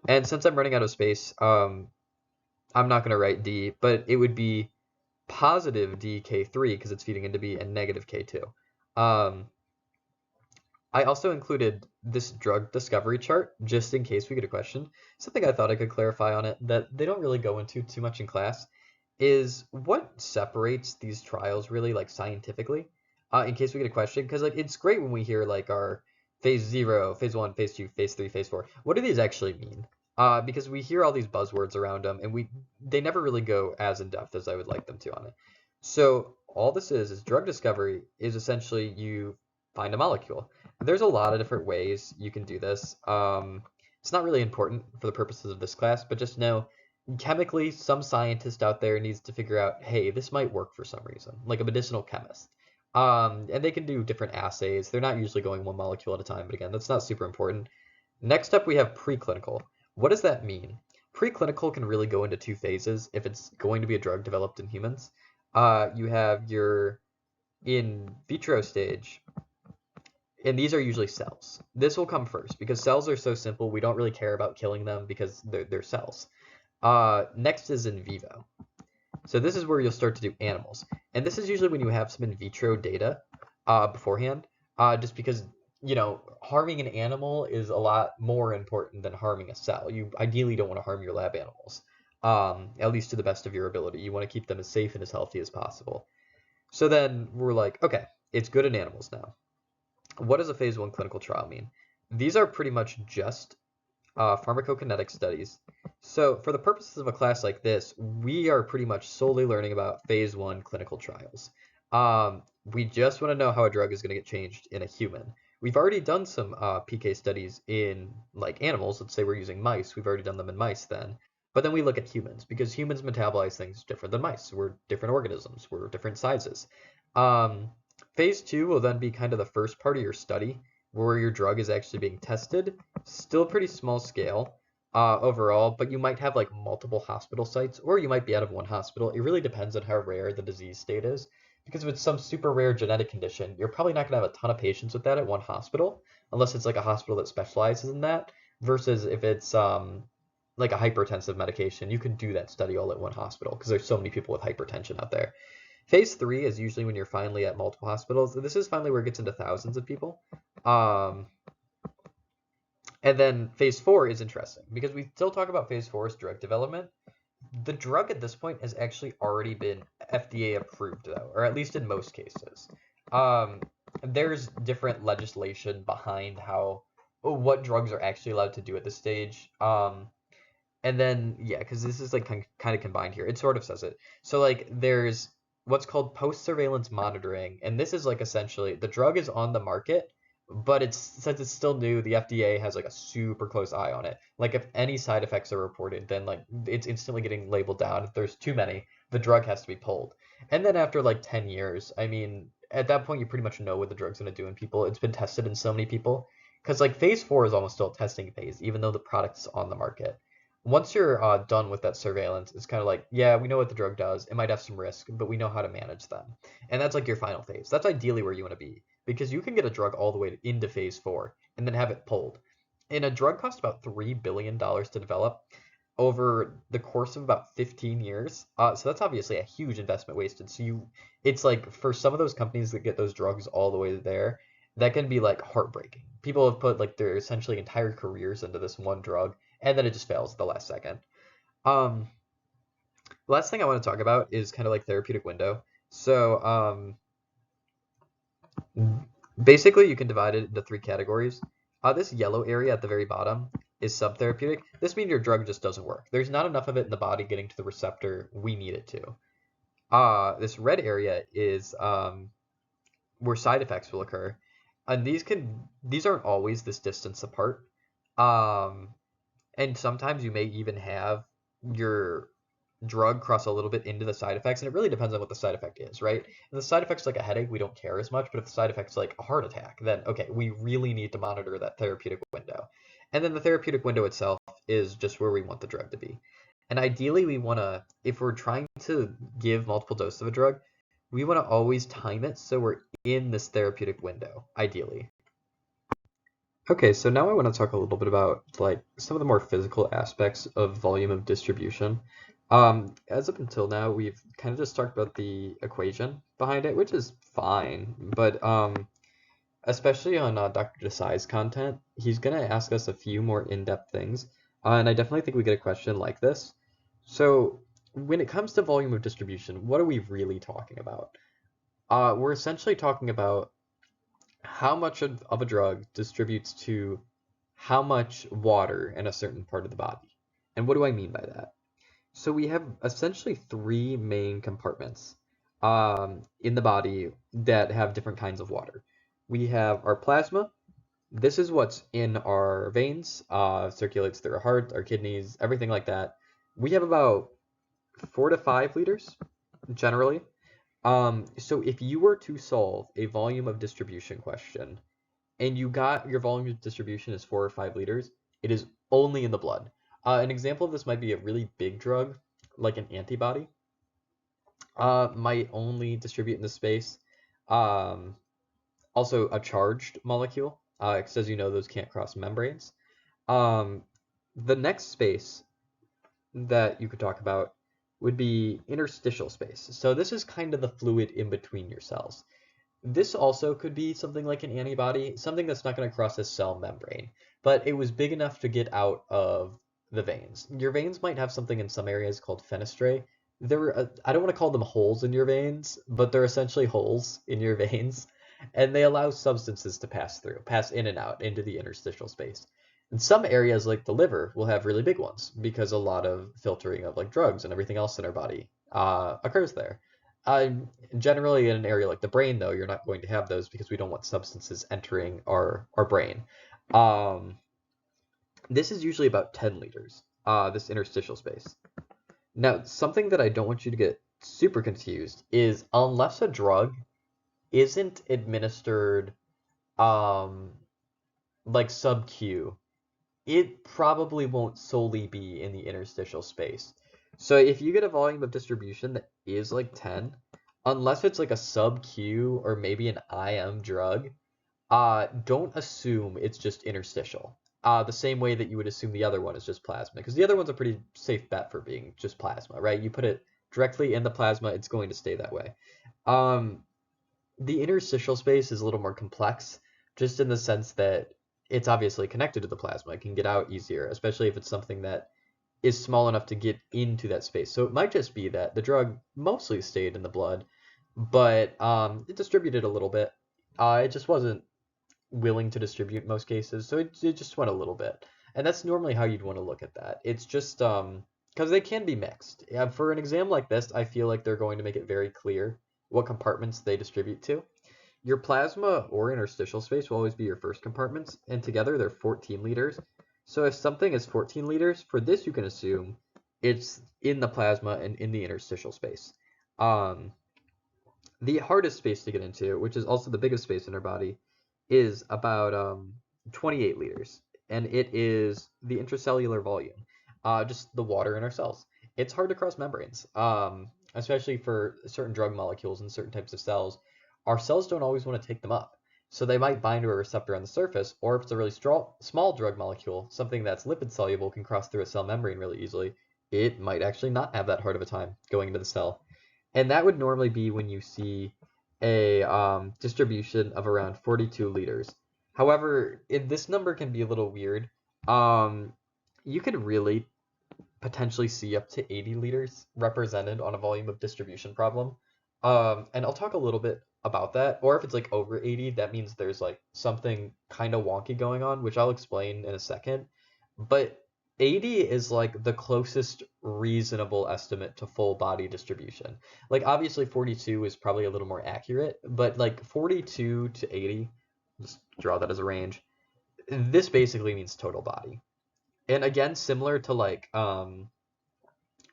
And since I'm running out of space, I'm not going to write D, but it would be positive DK3 because it's feeding into B and negative K2. I also included this drug discovery chart just in case we get a question. Something I thought I could clarify on it that they don't really go into too much in class is what separates these trials really like scientifically, in case we get a question, because like it's great when we hear like our phase 0, phase 1, phase 2, phase 3, phase 4. What do these actually mean? Because we hear all these buzzwords around them and they never really go as in depth as I would like them to on it. So all this is drug discovery is essentially you find a molecule. There's a lot of different ways you can do this. It's not really important for the purposes of this class, but just know chemically, some scientist out there needs to figure out, hey, this might work for some reason, like a medicinal chemist. And they can do different assays. They're not usually going one molecule at a time, but again, that's not super important. Next up, we have preclinical. What does that mean? Preclinical can really go into two phases if it's going to be a drug developed in humans. You have your in vitro stage, and these are usually cells. This will come first because cells are so simple, we don't really care about killing them because they're cells. Next is in vivo. So this is where you'll start to do animals. And this is usually when you have some in vitro data beforehand, just because harming an animal is a lot more important than harming a cell. You ideally don't want to harm your lab animals, at least to the best of your ability. You want to keep them as safe and as healthy as possible. So then we're like, okay, it's good in animals now. What does a phase 1 clinical trial mean? These are pretty much just pharmacokinetic studies. So for the purposes of a class like this, we are pretty much solely learning about phase 1 clinical trials. We just want to know how a drug is going to get changed in a human. We've already done some PK studies in like animals. Let's say we're using mice. We've already done them in mice then. But then we look at humans because humans metabolize things different than mice. We're different organisms. We're different sizes. Um, phase 2 will then be kind of the first part of your study where your drug is actually being tested. Still pretty small scale overall, but you might have like multiple hospital sites, or you might be out of one hospital. It really depends on how rare the disease state is. Because if it's some super rare genetic condition, you're probably not going to have a ton of patients with that at one hospital, unless it's like a hospital that specializes in that. Versus if it's like a hypertensive medication, you can do that study all at one hospital because there's so many people with hypertension out there. Phase 3 is usually when you're finally at multiple hospitals. This is finally where it gets into thousands of people. Um, and then phase 4 is interesting because we still talk about phase 4 as drug development. The drug at this point has actually already been FDA approved, though, or at least in most cases. Um, there's different legislation behind what drugs are actually allowed to do at this stage. And then, yeah, because this is like kind of combined here. It sort of says it. So like there's what's called post-surveillance monitoring, and this is like essentially the drug is on the market, but since it's still new, the FDA has like a super close eye on it. Like if any side effects are reported, then like it's instantly getting labeled down. If there's too many, the drug has to be pulled. And then after like 10 years, I mean, at that point you pretty much know what the drug's going to do in people. It's been tested in so many people. Because like phase 4 is almost still a testing phase, even though the product's on the market. Once you're done with that surveillance, it's kind of like, yeah, we know what the drug does. It might have some risk, but we know how to manage them. And that's like your final phase. That's ideally where you want to be because you can get a drug all the way into phase 4 and then have it pulled. And a drug costs about $3 billion to develop over the course of about 15 years. So that's obviously a huge investment wasted. It's like for some of those companies that get those drugs all the way there, that can be like heartbreaking. People have put like their essentially entire careers into this one drug, and then it just fails at the last second. Um, the last thing I want to talk about is kind of like therapeutic window. So basically, you can divide it into 3 categories. This yellow area at the very bottom is subtherapeutic. This means your drug just doesn't work. There's not enough of it in the body getting to the receptor we need it to. This red area is where side effects will occur, and these aren't always this distance apart. Um, and sometimes you may even have your drug cross a little bit into the side effects, and it really depends on what the side effect is, right? If the side effect's like a headache, we don't care as much, but if the side effect's like a heart attack, then okay, we really need to monitor that therapeutic window. And then the therapeutic window itself is just where we want the drug to be. And ideally, we want to, if we're trying to give multiple doses of a drug, we want to always time it so we're in this therapeutic window, ideally. Okay, so now I want to talk a little bit about like some of the more physical aspects of volume of distribution. As up until now, we've kind of just talked about the equation behind it, which is fine, but especially on Dr. Desai's content, he's gonna ask us a few more in-depth things, and I definitely think we get a question like this. So when it comes to volume of distribution, what are we really talking about? We're essentially talking about how much of a drug distributes to how much water in a certain part of the body. And what do I mean by that? So we have essentially 3 main compartments in the body that have different kinds of water. We have our plasma. This is what's in our veins, circulates through our heart, our kidneys, everything like that. We have about 4 to 5 liters generally. So if you were to solve a volume of distribution question and you got your volume of distribution is 4 or 5 liters, it is only in the blood. An example of this might be a really big drug, like an antibody, might only distribute in the space. Um, Also, a charged molecule, because as you know, those can't cross membranes. Um, the next space that you could talk about would be interstitial space. So this is kind of the fluid in between your cells. This also could be something like an antibody, something that's not going to cross a cell membrane, but it was big enough to get out of the veins. Your veins might have something in some areas called fenestrae. I don't want to call them holes in your veins, but they're essentially holes in your veins, and they allow substances to pass through, pass in and out into the interstitial space. And some areas, like the liver, will have really big ones because a lot of filtering of like drugs and everything else in our body occurs there. Generally, in an area like the brain, though, you're not going to have those because we don't want substances entering our brain. Um, this is usually about 10 liters, this interstitial space. Now, something that I don't want you to get super confused is unless a drug isn't administered um, like sub-Q, it probably won't solely be in the interstitial space. So if you get a volume of distribution that is like 10, unless it's like a sub-Q or maybe an IM drug, don't assume it's just interstitial. The same way that you would assume the other one is just plasma, because the other one's a pretty safe bet for being just plasma, right? You put it directly in the plasma, it's going to stay that way. Um, the interstitial space is a little more complex, just in the sense that it's obviously connected to the plasma. It can get out easier, especially if it's something that is small enough to get into that space. So it might just be that the drug mostly stayed in the blood, but it distributed a little bit. It just wasn't willing to distribute in most cases, so it just went a little bit. And that's normally how you'd want to look at that. It's just because they can be mixed. For an exam like this, I feel like they're going to make it very clear what compartments they distribute to. Your plasma or interstitial space will always be your first compartments, and together they're 14 liters. So if something is 14 liters, for this you can assume it's in the plasma and in the interstitial space. Um, the hardest space to get into, which is also the biggest space in our body, is about 28 liters, and it is the intracellular volume, just the water in our cells. It's hard to cross membranes, especially for certain drug molecules and certain types of cells. Our cells don't always want to take them up, so they might bind to a receptor on the surface, or if it's a really small drug molecule, something that's lipid soluble can cross through a cell membrane really easily, it might actually not have that hard of a time going into the cell. And that would normally be when you see a distribution of around 42 liters. However, this number can be a little weird. Um, you could really potentially see up to 80 liters represented on a volume of distribution problem. And I'll talk a little bit about that. Or if it's like over 80, that means there's like something kind of wonky going on, which I'll explain in a second. But 80 is like the closest reasonable estimate to full body distribution. Like obviously 42 is probably a little more accurate, but like 42 to 80, just draw that as a range. This basically means total body. And again, similar to like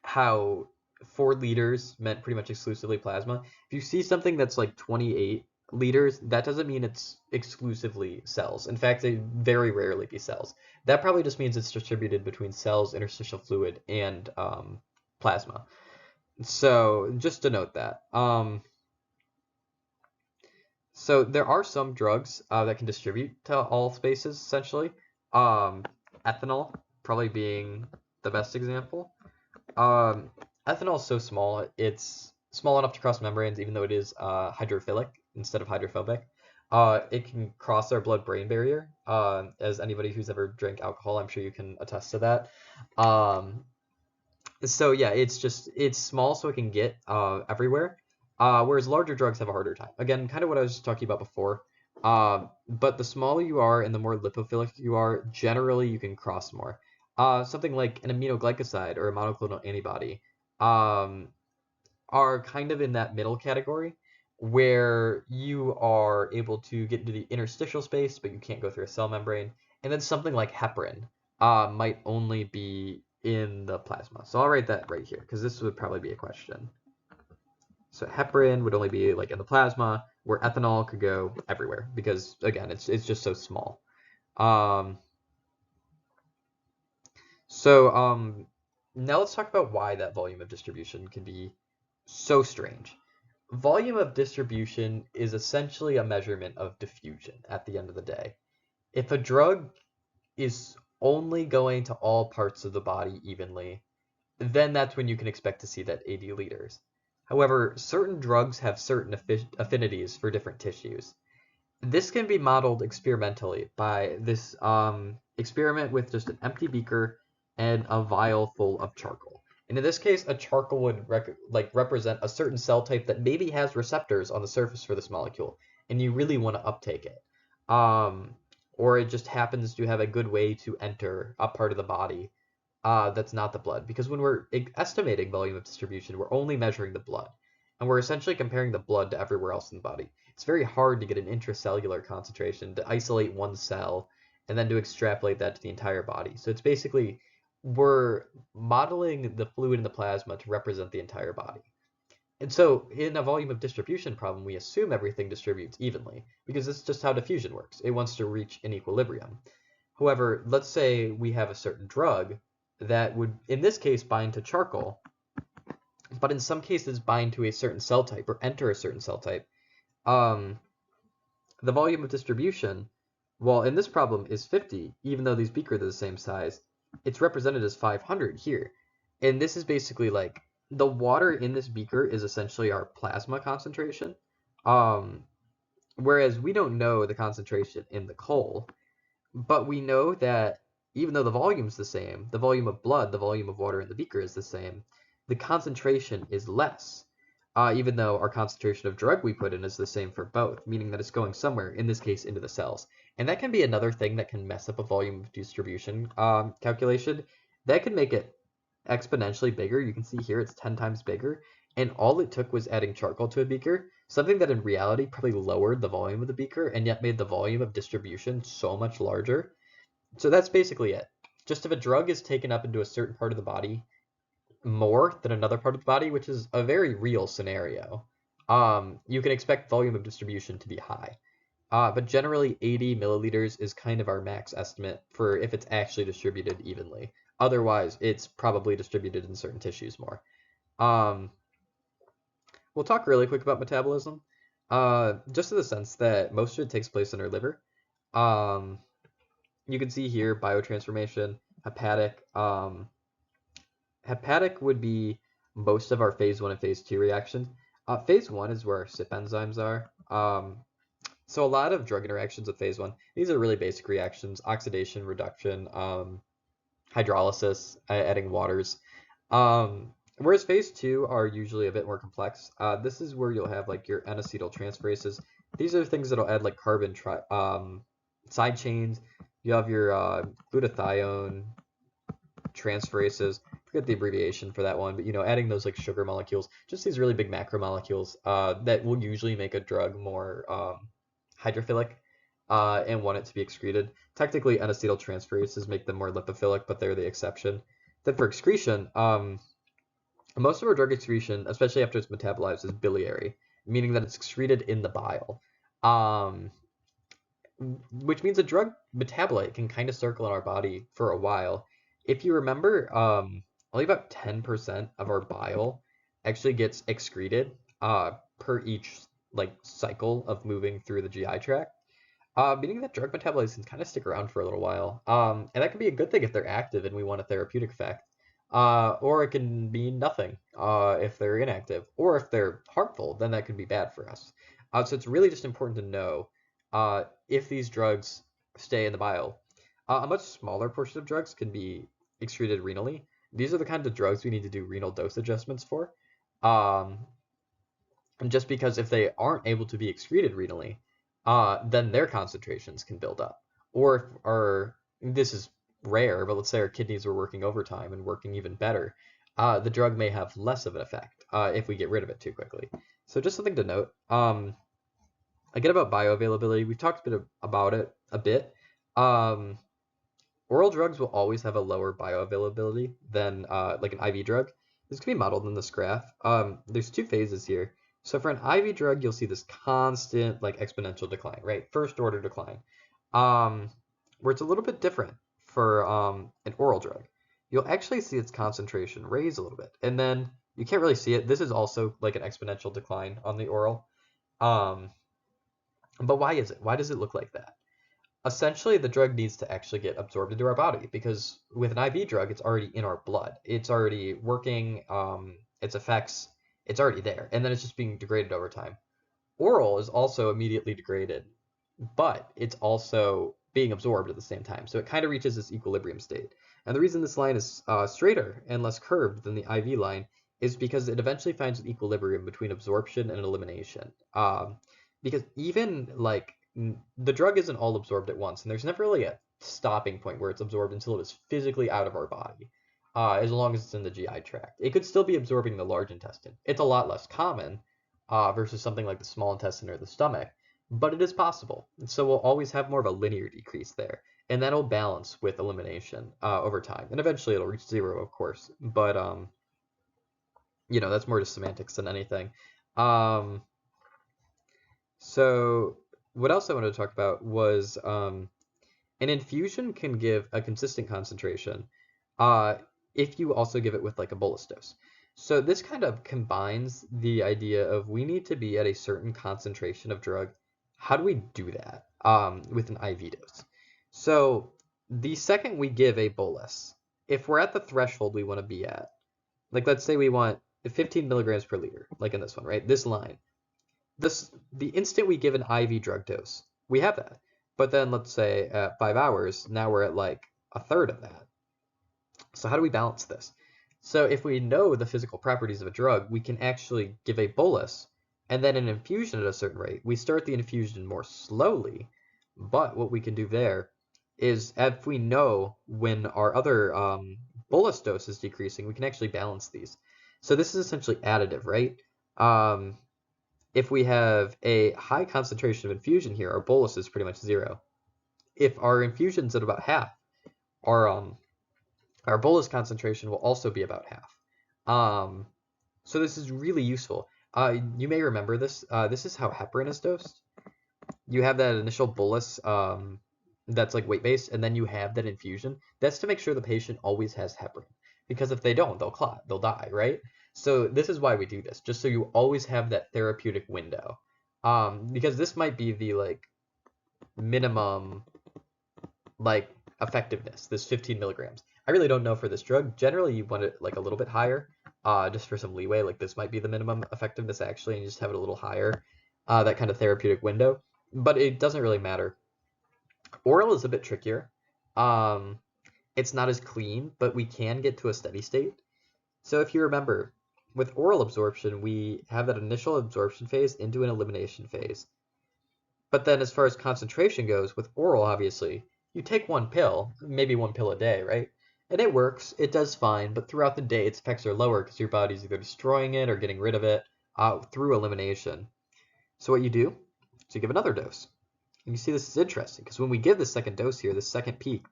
how 4 liters meant pretty much exclusively plasma. If you see something that's like 28 liters, that doesn't mean it's exclusively cells. In fact, they very rarely be cells. That probably just means it's distributed between cells, interstitial fluid, and plasma. So just to note that. So there are some drugs that can distribute to all spaces, essentially. Um, Ethanol probably being the best example. Um, Ethanol is so small, it's small enough to cross membranes, even though it is hydrophilic instead of hydrophobic. It can cross our blood-brain barrier. As anybody who's ever drank alcohol, I'm sure you can attest to that. Um, so yeah, it's small, so it can get everywhere. Whereas larger drugs have a harder time. Again, kind of what I was just talking about before. But the smaller you are and the more lipophilic you are, generally you can cross more. Something like an aminoglycoside or a monoclonal antibody um, are kind of in that middle category where you are able to get into the interstitial space, but you can't go through a cell membrane. And then something like heparin might only be in the plasma. So I'll write that right here because this would probably be a question. So heparin would only be like in the plasma, where ethanol could go everywhere because again, it's just so small. Um, so now let's talk about why that volume of distribution can be so strange. Volume of distribution is essentially a measurement of diffusion at the end of the day. If a drug is only going to all parts of the body evenly, then that's when you can expect to see that 80 liters. However, certain drugs have certain affinities for different tissues. This can be modeled experimentally by this experiment with just an empty beaker and a vial full of charcoal. And in this case, a charcoal would represent a certain cell type that maybe has receptors on the surface for this molecule, and you really want to uptake it. Um, or it just happens to have a good way to enter a part of the body that's not the blood. Because when we're estimating volume of distribution, we're only measuring the blood. And we're essentially comparing the blood to everywhere else in the body. It's very hard to get an intracellular concentration, to isolate one cell, and then to extrapolate that to the entire body. So it's basically, we're modeling the fluid in the plasma to represent the entire body. And so in a volume of distribution problem, we assume everything distributes evenly, because that's just how diffusion works. It wants to reach an equilibrium. However, let's say we have a certain drug that would, in this case, bind to charcoal, but in some cases bind to a certain cell type or enter a certain cell type. Um, the volume of distribution, well, in this problem is 50, even though these beakers are the same size, it's represented as 500 here. And this is basically like the water in this beaker is essentially our plasma concentration. Um, Whereas we don't know the concentration in the coal, but we know that even though the volume is the same, the volume of blood, the volume of water in the beaker is the same, the concentration is less, even though our concentration of drug we put in is the same for both, meaning that it's going somewhere, in this case, into the cells. And that can be another thing that can mess up a volume of distribution calculation. That can make it exponentially bigger. You can see here it's 10 times bigger. And all it took was adding charcoal to a beaker, something that in reality probably lowered the volume of the beaker and yet made the volume of distribution so much larger. So that's basically it. Just if a drug is taken up into a certain part of the body more than another part of the body, which is a very real scenario, you can expect volume of distribution to be high. But generally 80 milliliters is kind of our max estimate for if it's actually distributed evenly. Otherwise, it's probably distributed in certain tissues more. Um, we'll talk really quick about metabolism, just in the sense that most of it takes place in our liver. Um, you can see here biotransformation, hepatic. Hepatic would be most of our phase 1 and phase 2 reactions. Phase 1 is where our CYP enzymes are. So a lot of drug interactions with phase 1, these are really basic reactions: oxidation, reduction, hydrolysis, adding waters. Whereas phase 2 are usually a bit more complex. This is where you'll have like your N-acetyltransferases. These are things that'll add like carbon side chains. You have your glutathione transferases. Forget the abbreviation for that one, but adding those like sugar molecules, just these really big macromolecules that will usually make a drug more hydrophilic and want it to be excreted. Technically, N-acetyltransferases make them more lipophilic, but they're the exception. Then for excretion, most of our drug excretion, especially after it's metabolized, is biliary, meaning that it's excreted in the bile. Which means a drug metabolite can kind of circle in our body for a while. If you remember, only about 10% of our bile actually gets excreted per each cycle of moving through the GI tract, meaning that drug metabolites can kind of stick around for a little while. And that can be a good thing if they're active and we want a therapeutic effect. Or it can be nothing if they're inactive. Or if they're harmful, then that could be bad for us. So it's really just important to know if these drugs stay in the bile. A much smaller portion of drugs can be excreted renally. These are the kinds of drugs we need to do renal dose adjustments for. And just because if they aren't able to be excreted renally, then their concentrations can build up. Or this is rare, but let's say our kidneys were working overtime and working even better, the drug may have less of an effect if we get rid of it too quickly. So just something to note. Again, about bioavailability, we've talked about it a bit. Oral drugs will always have a lower bioavailability than like an IV drug. This can be modeled in this graph. There's two phases here. So for an IV drug, you'll see this constant exponential decline, right? First order decline. Where it's a little bit different for an oral drug. You'll actually see its concentration raise a little bit. And then you can't really see it. This is also like an exponential decline on the oral. But why is it? Why does it look like that? Essentially, the drug needs to actually get absorbed into our body, because with an IV drug, it's already in our blood. It's already working. Its effects, It's already there, and then it's just being degraded over time. Oral is also immediately degraded, but it's also being absorbed at the same time. So it kind of reaches this equilibrium state. And the reason this line is straighter and less curved than the IV line is because it eventually finds an equilibrium between absorption and elimination. Because even like the drug isn't all absorbed at once, and there's never really a stopping point where it's absorbed until it is physically out of our body, as long as it's in the GI tract. It could still be absorbing the large intestine. It's a lot less common versus something like the small intestine or the stomach, but it is possible. And so we'll always have more of a linear decrease there, and that'll balance with elimination over time. And eventually it'll reach zero, of course, but that's more just semantics than anything. Um, so what else I wanted to talk about was an infusion can give a consistent concentration if you also give it with like a bolus dose. So this kind of combines the idea of we need to be at a certain concentration of drug. How do we do that with an IV dose? So the second we give a bolus, if we're at the threshold we want to be at, like let's say we want 15 milligrams per liter, like in this one, right? This line. The instant we give an IV drug dose, we have that. But then let's say at 5 hours, now we're at like a third of that. So how do we balance this? So if we know the physical properties of a drug, we can actually give a bolus and then an infusion at a certain rate. We start the infusion more slowly, but what we can do there is if we know when our other bolus dose is decreasing, we can actually balance these. So this is essentially additive, right? If we have a high concentration of infusion here, our bolus is pretty much zero. If our infusion's at about half, our bolus concentration will also be about half. So this is really useful. You may remember this. This is how heparin is dosed. You have that initial bolus that's like weight-based, and then you have that infusion. That's to make sure the patient always has heparin. Because if they don't, they'll clot, they'll die, right? So this is why we do this, just so you always have that therapeutic window. Because this might be the like minimum like effectiveness, this 15 milligrams. I really don't know for this drug. Generally, you want it like a little bit higher, just for some leeway. Like this might be the minimum effectiveness actually, and you just have it a little higher, that kind of therapeutic window. But it doesn't really matter. Oral is a bit trickier. It's not as clean, but we can get to a steady state. So if you remember, with oral absorption, we have that initial absorption phase into an elimination phase. But then as far as concentration goes, with oral, obviously, you take one pill, maybe one pill a day, right? And it works, it does fine, but throughout the day, its effects are lower because your body's either destroying it or getting rid of it through elimination. So what you do is you give another dose. And you see this is interesting because when we give the second dose here, the second peak,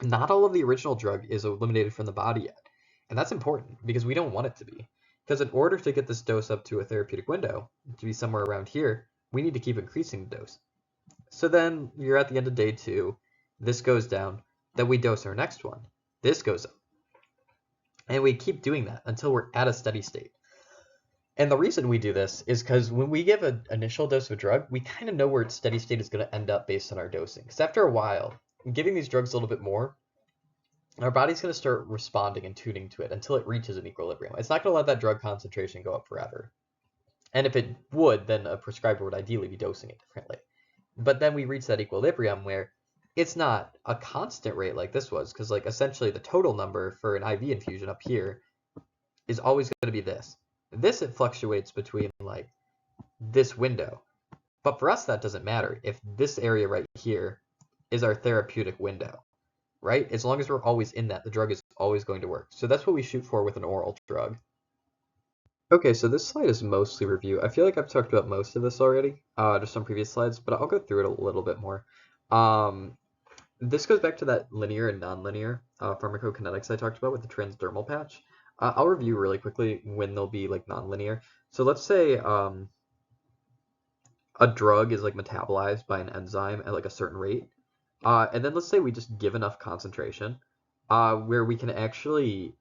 not all of the original drug is eliminated from the body yet. And that's important because we don't want it to be. Because in order to get this dose up to a therapeutic window, to be somewhere around here, we need to keep increasing the dose. So then you're at the end of day 2, this goes down, then we dose our next one, this goes up. And we keep doing that until we're at a steady state. And the reason we do this is because when we give an initial dose of a drug, we kind of know where its steady state is going to end up based on our dosing. Because after a while, giving these drugs a little bit more, our body's going to start responding and tuning to it until it reaches an equilibrium. It's not going to let that drug concentration go up forever. And if it would, then a prescriber would ideally be dosing it differently. But then we reach that equilibrium where it's not a constant rate like this was, because like essentially the total number for an IV infusion up here is always going to be this. This it fluctuates between like this window. But for us that doesn't matter if this area right here is our therapeutic window, right? As long as we're always in that, the drug is always going to work. So that's what we shoot for with an oral drug. Okay, so this slide is mostly review. I feel like I've talked about most of this already, just on previous slides, but I'll go through it a little bit more. This goes back to that linear and nonlinear pharmacokinetics I talked about with the transdermal patch. I'll review really quickly when they'll be like nonlinear. So let's say a drug is like metabolized by an enzyme at like a certain rate, and then let's say we just give enough concentration where we can actually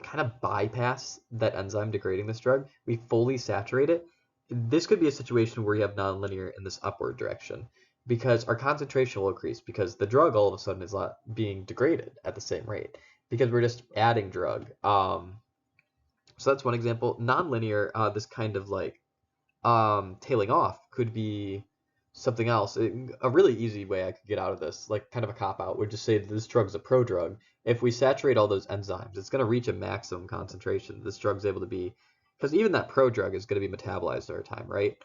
kind of bypass that enzyme degrading this drug. We fully saturate it. This could be a situation where you have nonlinear in this upward direction because our concentration will increase because the drug all of a sudden is not being degraded at the same rate because we're just adding drug. So that's one example. Nonlinear, this kind of like tailing off could be something else. A really easy way I could get out of this, like kind of a cop out, would just say that this drug's a prodrug. If we saturate all those enzymes, it's going to reach a maximum concentration this drug's able to be, because even that prodrug is going to be metabolized over time, right?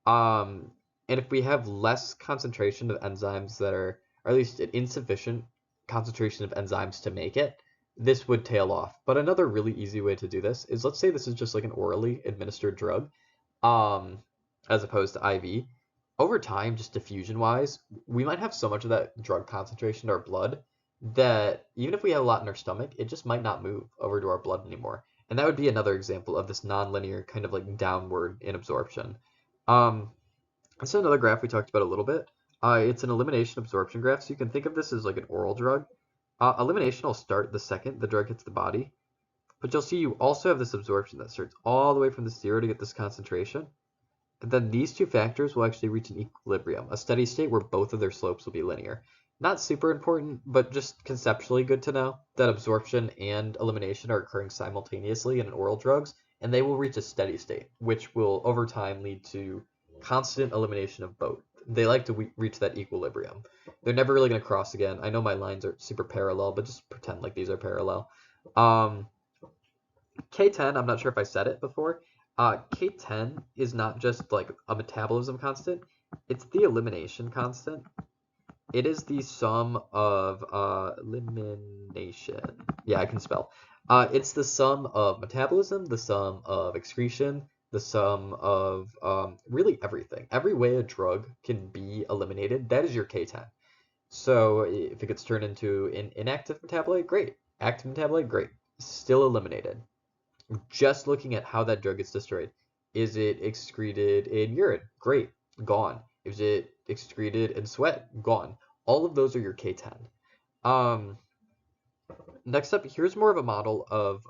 Um, and if we have less concentration of enzymes that are, or at least an insufficient concentration of enzymes to make it, this would tail off. But another really easy way to do this is, let's say this is just like an orally administered drug, um, as opposed to IV. Over time, just diffusion wise, we might have so much of that drug concentration in our blood that even if we have a lot in our stomach, it just might not move over to our blood anymore. And that would be another example of this nonlinear kind of like downward in absorption. Um, that's another graph we talked about a little bit. It's an elimination absorption graph, so you can think of this as like an oral drug. Elimination will start the second the drug hits the body, but you'll see you also have this absorption that starts all the way from the zero to get this concentration. And then these two factors will actually reach an equilibrium, a steady state where both of their slopes will be linear. Not super important, but just conceptually good to know that absorption and elimination are occurring simultaneously in oral drugs, and they will reach a steady state, which will over time lead to constant elimination of both. They like to reach that equilibrium. They're never really going to cross again. I know my lines are super parallel, but just pretend like these are parallel. Um, K10, I'm not sure if I said it before. K10 is not just like a metabolism constant, it's the elimination constant. It is the sum of elimination. Yeah, I can spell. It's the sum of metabolism, the sum of excretion, the sum of really everything. Every way a drug can be eliminated, that is your K10. So if it gets turned into an inactive metabolite, great. Active metabolite, great. Still eliminated. Just looking at how that drug gets destroyed. Is it excreted in urine? Great, gone. Is it excreted in sweat? Gone. All of those are your K10. Um, Next up, here's more of a model of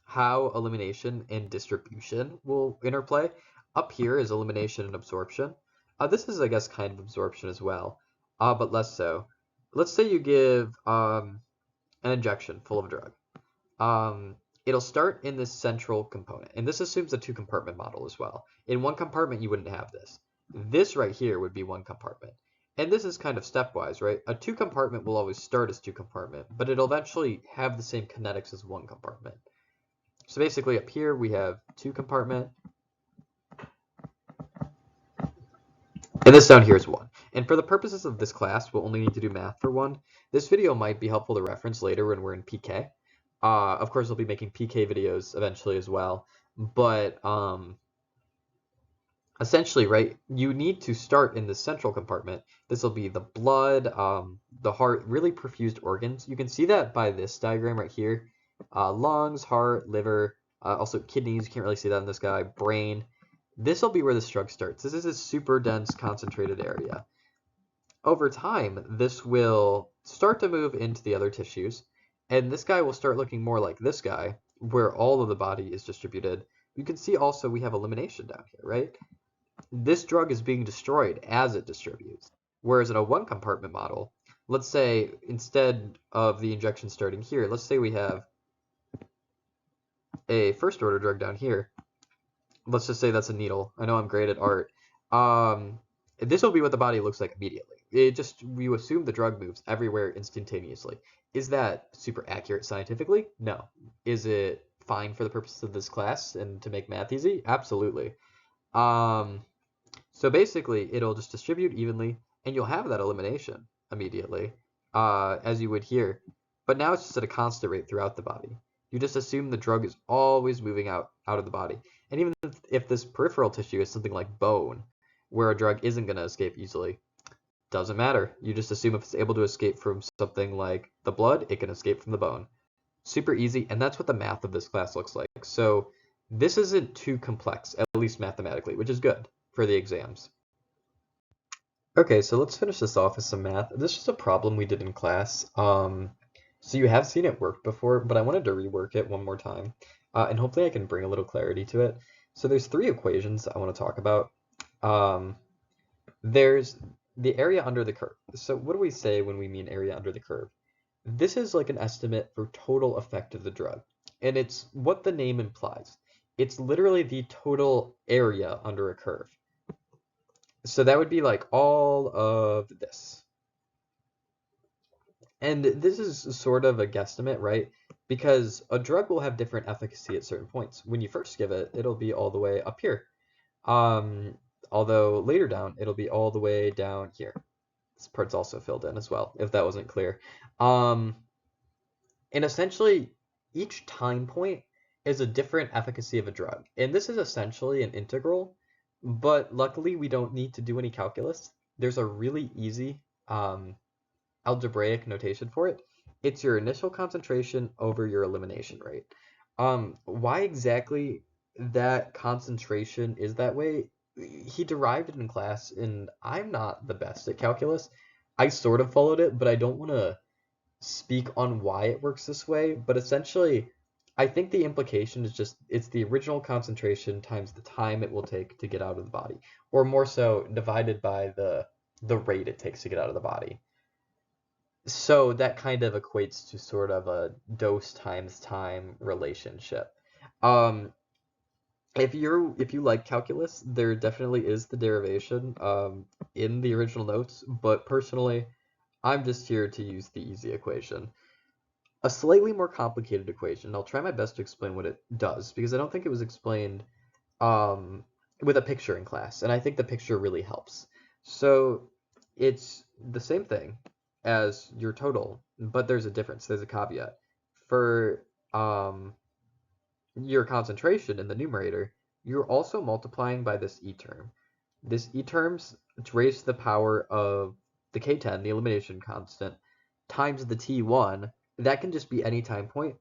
how elimination and distribution will interplay. Up here is elimination and absorption. This is, I guess, kind of absorption as well, but less so. Let's say you give an injection full of drug. It'll start in this central component, and this assumes a two-compartment model as well. In one compartment, you wouldn't have this. This right here would be one compartment. And this is kind of stepwise, right? A two-compartment will always start as two-compartment, but it'll eventually have the same kinetics as one compartment. So basically up here, we have two-compartment, and this down here is one. And for the purposes of this class, we'll only need to do math for one. This video might be helpful to reference later when we're in PK. Of course, I'll be making PK videos eventually as well, but essentially, right, you need to start in the central compartment. This will be the blood, the heart, really perfused organs. You can see that by this diagram right here. Lungs, heart, liver, also kidneys, you can't really see that in this guy, brain. This will be where this drug starts. This is a super dense, concentrated area. Over time, this will start to move into the other tissues, and this guy will start looking more like this guy, where all of the body is distributed. You can see also we have elimination down here, right? This drug is being destroyed as it distributes. Whereas in a one compartment model, let's say instead of the injection starting here, let's say we have a first order drug down here. Let's just say that's a needle. I know I'm great at art. This will be what the body looks like immediately. We assume the drug moves everywhere instantaneously. Is that super accurate scientifically? No. Is it fine for the purposes of this class and to make math easy? Absolutely. So basically, it'll just distribute evenly, and you'll have that elimination immediately, as you would here. But now it's just at a constant rate throughout the body. You just assume the drug is always moving out of the body. And even if this peripheral tissue is something like bone, where a drug isn't going to escape easily, doesn't matter. You just assume if it's able to escape from something like the blood, it can escape from the bone. Super easy, and that's what the math of this class looks like. So this isn't too complex, at least mathematically, which is good for the exams. Okay, so let's finish this off with some math. This is a problem we did in class. So you have seen it work before, but I wanted to rework it one more time, and hopefully I can bring a little clarity to it. So there's three equations I want to talk about. There's the area under the curve. So what do we say when we mean area under the curve? This is like an estimate for total effect of the drug. and it's what the name implies. It's literally the total area under a curve. So that would be like all of this. And this is sort of a guesstimate, right? Because a drug will have different efficacy at certain points. When you first give it, it'll be all the way up here. Although later down, it'll be all the way down here. This part's also filled in as well, if that wasn't clear. And essentially, each time point is a different efficacy of a drug. And this is essentially an integral, but luckily we don't need to do any calculus. There's a really easy algebraic notation for it. It's your initial concentration over your elimination rate. Why exactly that concentration is that way, he derived it in class, and I'm not the best at calculus. I sort of followed it, but I don't want to speak on why it works this way. But essentially, I think the implication is just it's the original concentration times the time it will take to get out of the body, or more so, divided by the rate it takes to get out of the body. So that kind of equates to sort of a dose times time relationship. Um, if you like calculus, there definitely is the derivation in the original notes, but personally, I'm just here to use the easy equation. A slightly more complicated equation, I'll try my best to explain what it does, because I don't think it was explained um, with a picture in class, and I think the picture really helps. So it's the same thing as your total, but there's a difference, there's a caveat. For your concentration in the numerator, you're also multiplying by this e term. This e term's raised to the power of the k10, the elimination constant, times the t1. That can just be any time point.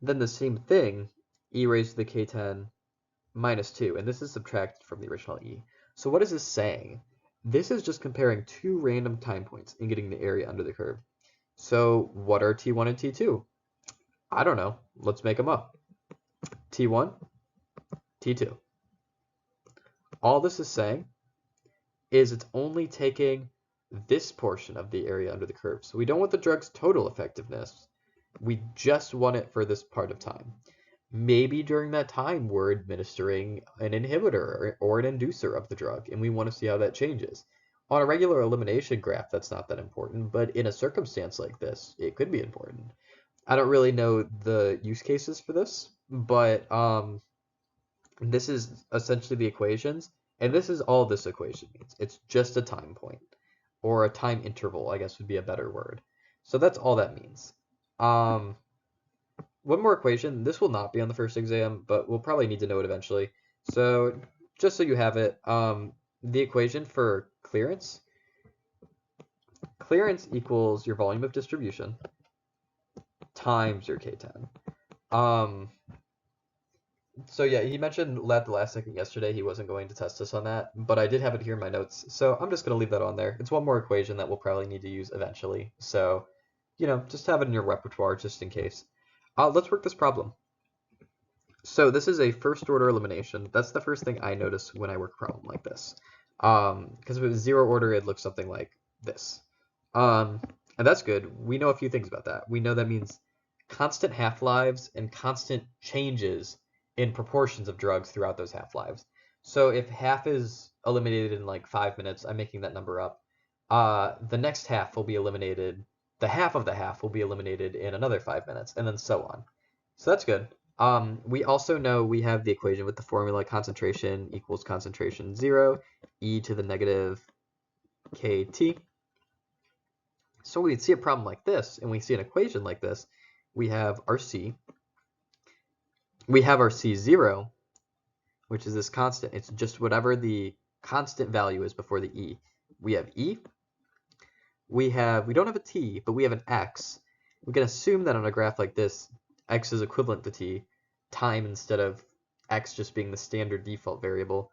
Then the same thing, e raised to the k10 minus 2, and this is subtracted from the original e. So what is this saying? This is just comparing two random time points and getting the area under the curve. So what are t1 and t2? I don't know. Let's make them up. t1, t2. All this is saying is it's only taking this portion of the area under the curve. So we don't want the drug's total effectiveness. We just want it for this part of time. Maybe during that time we're administering an inhibitor or an inducer of the drug, and we want to see how that changes. On a regular elimination graph, that's not that important, but in a circumstance like this, it could be important. I don't really know the use cases for this, but this is essentially the equations, and this is all this equation means. It's just a time point, or a time interval, I guess would be a better word. So that's all that means. One more equation. This will not be on the first exam, but we'll probably need to know it eventually. So just so you have it, the equation for clearance equals your volume of distribution times your K10. So yeah, he mentioned at the last second yesterday he wasn't going to test us on that, but I did have it here in my notes, so I'm just going to leave that on there. It's one more equation that we'll probably need to use eventually, so, just have it in your repertoire just in case. Let's work this problem. So this is a first order elimination. That's the first thing I notice when I work a problem like this. Because if it was zero order, it looks something like this. And that's good. We know a few things about that. We know that means constant half-lives and constant changes in proportions of drugs throughout those half-lives. So if half is eliminated in like 5 minutes, I'm making that number up, the next half will be eliminated, the half of the half will be eliminated in another 5 minutes, and then so on. So that's good. We also know we have the equation with the formula concentration equals concentration 0, e to the negative kt. So when we see a problem like this, and we see an equation like this, we have our c. We have our c0, which is this constant. It's just whatever the constant value is before the e. We have e. We don't have a t, but we have an x. We can assume that on a graph like this, x is equivalent to t, time instead of x just being the standard default variable.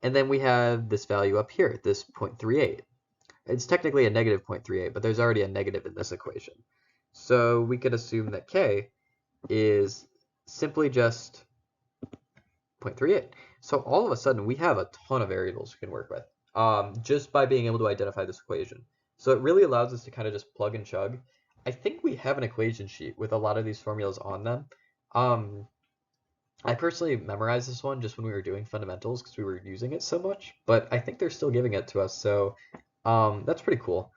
And then we have this value up here, this 0.38. It's technically a negative 0.38, but there's already a negative in this equation. So we could assume that k is simply just 0.38. So all of a sudden, we have a ton of variables we can work with just by being able to identify this equation. So it really allows us to kind of just plug and chug. I think we have an equation sheet with a lot of these formulas on them. I personally memorized this one just when we were doing fundamentals because we were using it so much, but I think they're still giving it to us, so that's pretty cool.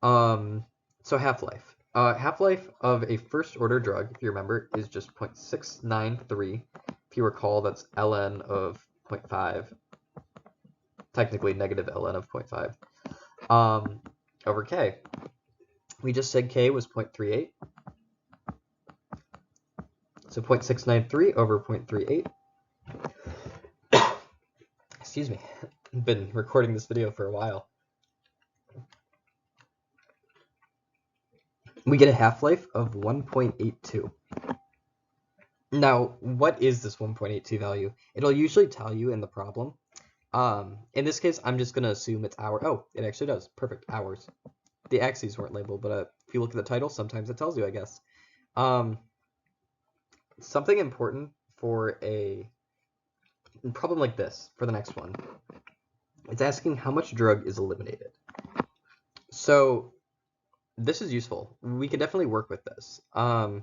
So half-life. Half-life of a first order drug, if you remember, is just 0.693. If you recall, that's ln of 0.5, technically negative ln of 0.5, over k. We just said k was 0.38. So 0.693 over 0.38. Excuse me. I've been recording this video for a while. We get a half-life of 1.82. Now, what is this 1.82 value? It'll usually tell you in the problem. In this case, I'm just going to assume it's hour. Oh, it actually does. Perfect. Hours. The axes weren't labeled, but if you look at the title, sometimes it tells you, I guess. Something important for a problem like this, for the next one, it's asking how much drug is eliminated. So this is useful. We can definitely work with this. A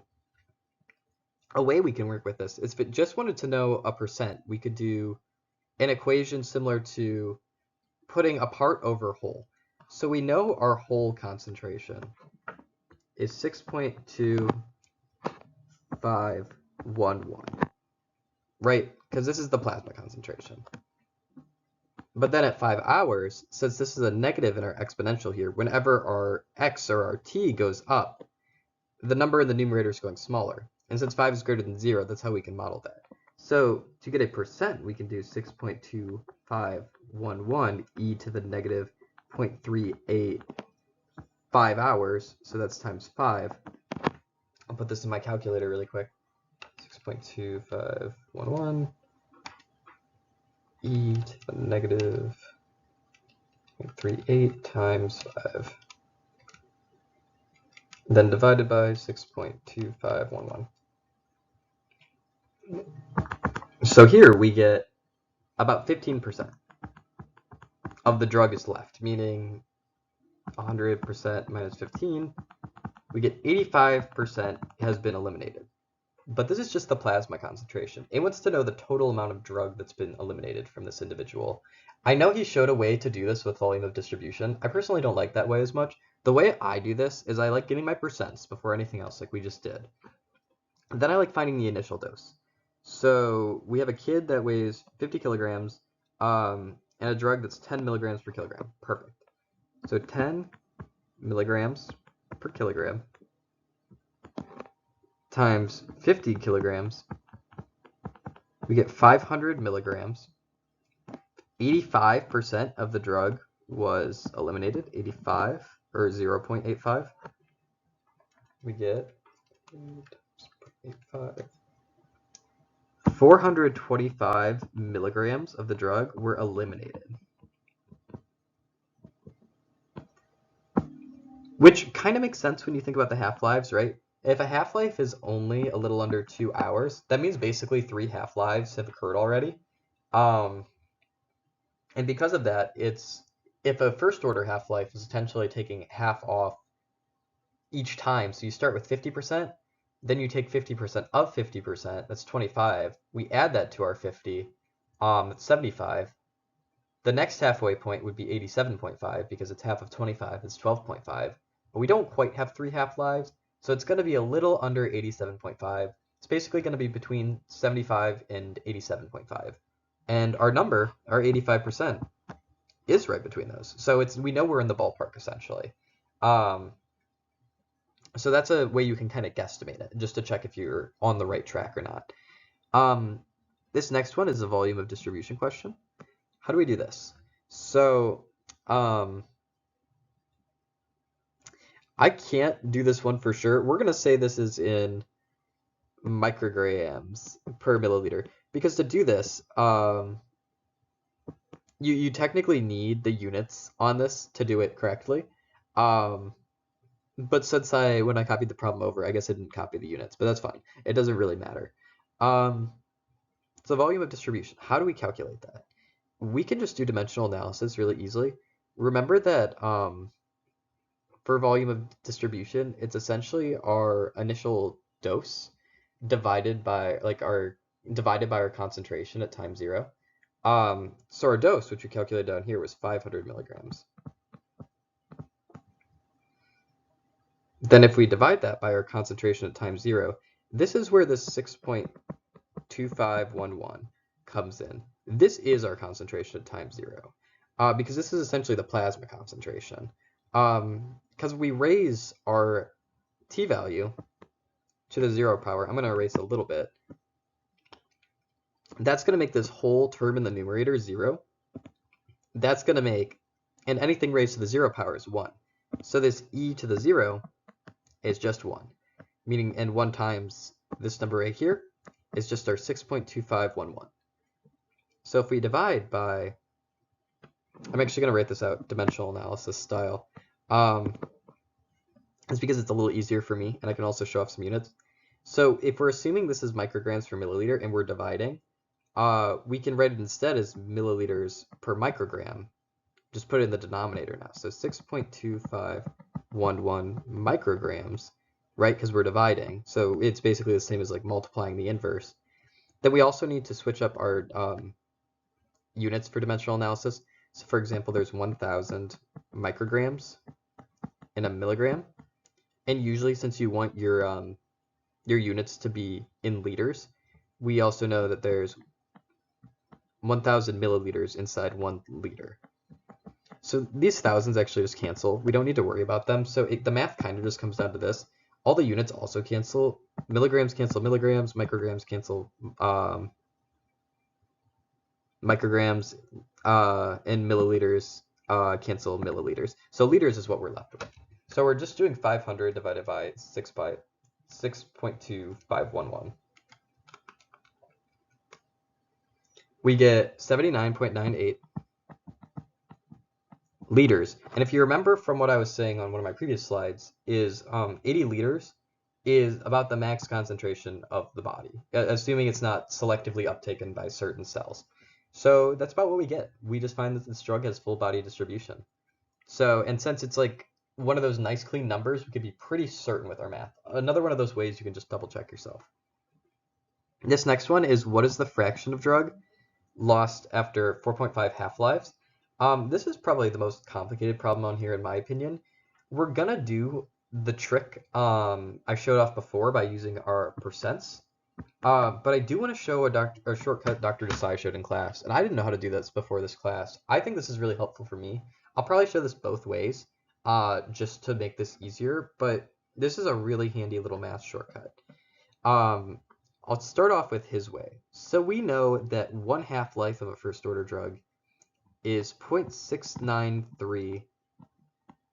way we can work with this is if it just wanted to know a percent, we could do an equation similar to putting a part over whole. So we know our whole concentration is 6.2511, right? Because this is the plasma concentration. But then at 5 hours, since this is a negative in our exponential here, whenever our x or our t goes up, the number in the numerator is going smaller. And since 5 is greater than 0, that's how we can model that. So to get a percent, we can do 6.2511 e to the negative 0.38 5 hours. So that's times 5. I'll put this in my calculator really quick. 6.2511 e to the negative 0.38 times 5. Then divided by 6.2511. So here we get about 15% of the drug is left, meaning 100% minus 15, we get 85% has been eliminated. But this is just the plasma concentration. It wants to know the total amount of drug that's been eliminated from this individual. I know he showed a way to do this with volume of distribution. I personally don't like that way as much. The way I do this is I like getting my percents before anything else, like we just did. Then I like finding the initial dose. So we have a kid that weighs 50 kilograms and a drug that's 10 milligrams per kilogram. Perfect. So 10 milligrams per kilogram times 50 kilograms, we get 500 milligrams. 85% of the drug was eliminated, 85 or 0.85. We get 0.85. 425 milligrams of the drug were eliminated. Which kind of makes sense when you think about the half-lives, right? If a half-life is only a little under 2 hours, that means basically 3 half-lives have occurred already. And because of that, if a first-order half-life is essentially taking half off each time, so you start with 50%, then you take 50% of 50%, that's 25. We add that to our 50, that's 75. The next halfway point would be 87.5 because it's half of 25, it's 12.5. But we don't quite have 3 half-lives, so it's going to be a little under 87.5. It's basically going to be between 75 and 87.5. And our number, our 85%, is right between those. So we know we're in the ballpark, essentially. So that's a way you can kind of guesstimate it, just to check if you're on the right track or not. This next one is a volume of distribution question. How do we do this? So I can't do this one for sure. We're going to say this is in micrograms per milliliter. Because to do this, you technically need the units on this to do it correctly. But since when I copied the problem over, I guess I didn't copy the units, but that's fine. It doesn't really matter. So volume of distribution, how do we calculate that? We can just do dimensional analysis really easily. Remember that for volume of distribution, it's essentially our initial dose divided by our concentration at time 0. So our dose, which we calculated down here, was 500 milligrams. Then if we divide that by our concentration at time 0, this is where this 6.2511 comes in. This is our concentration at time 0, because this is essentially the plasma concentration. Because we raise our T value to the 0 power, I'm going to erase a little bit. That's going to make this whole term in the numerator 0. That's going to make, and anything raised to the 0 power is 1. So this e to the 0 is just 1, meaning, and 1 times this number right here is just our 6.2511. So if we divide by, I'm actually going to write this out dimensional analysis style. It's because it's a little easier for me, and I can also show off some units. So if we're assuming this is micrograms per milliliter and we're dividing, we can write it instead as milliliters per microgram. Just put it in the denominator now. So 6.2511 micrograms, right? Because we're dividing. So it's basically the same as like multiplying the inverse. Then we also need to switch up our units for dimensional analysis. So for example, there's 1,000 micrograms in a milligram. And usually since you want your units to be in liters, we also know that there's 1,000 milliliters inside 1 liter. So these thousands actually just cancel. We don't need to worry about them. So the math kind of just comes down to this. All the units also cancel. Milligrams cancel milligrams, micrograms cancel micrograms, and milliliters cancel milliliters. So liters is what we're left with. So we're just doing 500 divided by 6.2511. We get 79.98 liters. And if you remember from what I was saying on one of my previous slides, is 80 liters is about the max concentration of the body, assuming it's not selectively uptaken by certain cells. So that's about what we get. We just find that this drug has full body distribution. So, and since it's like one of those nice clean numbers, we could be pretty certain with our math. Another one of those ways you can just double check yourself. This next one is, what is the fraction of drug lost after 4.5 half-lives? This is probably the most complicated problem on here in my opinion. We're gonna do the trick I showed off before by using our percents. But I do want to show a shortcut Dr. Desai showed in class, and I didn't know how to do this before this class. I think this is really helpful for me. I'll probably show this both ways, just to make this easier, but this is a really handy little math shortcut. I'll start off with his way. So we know that 1 half-life of a first order drug is 0.693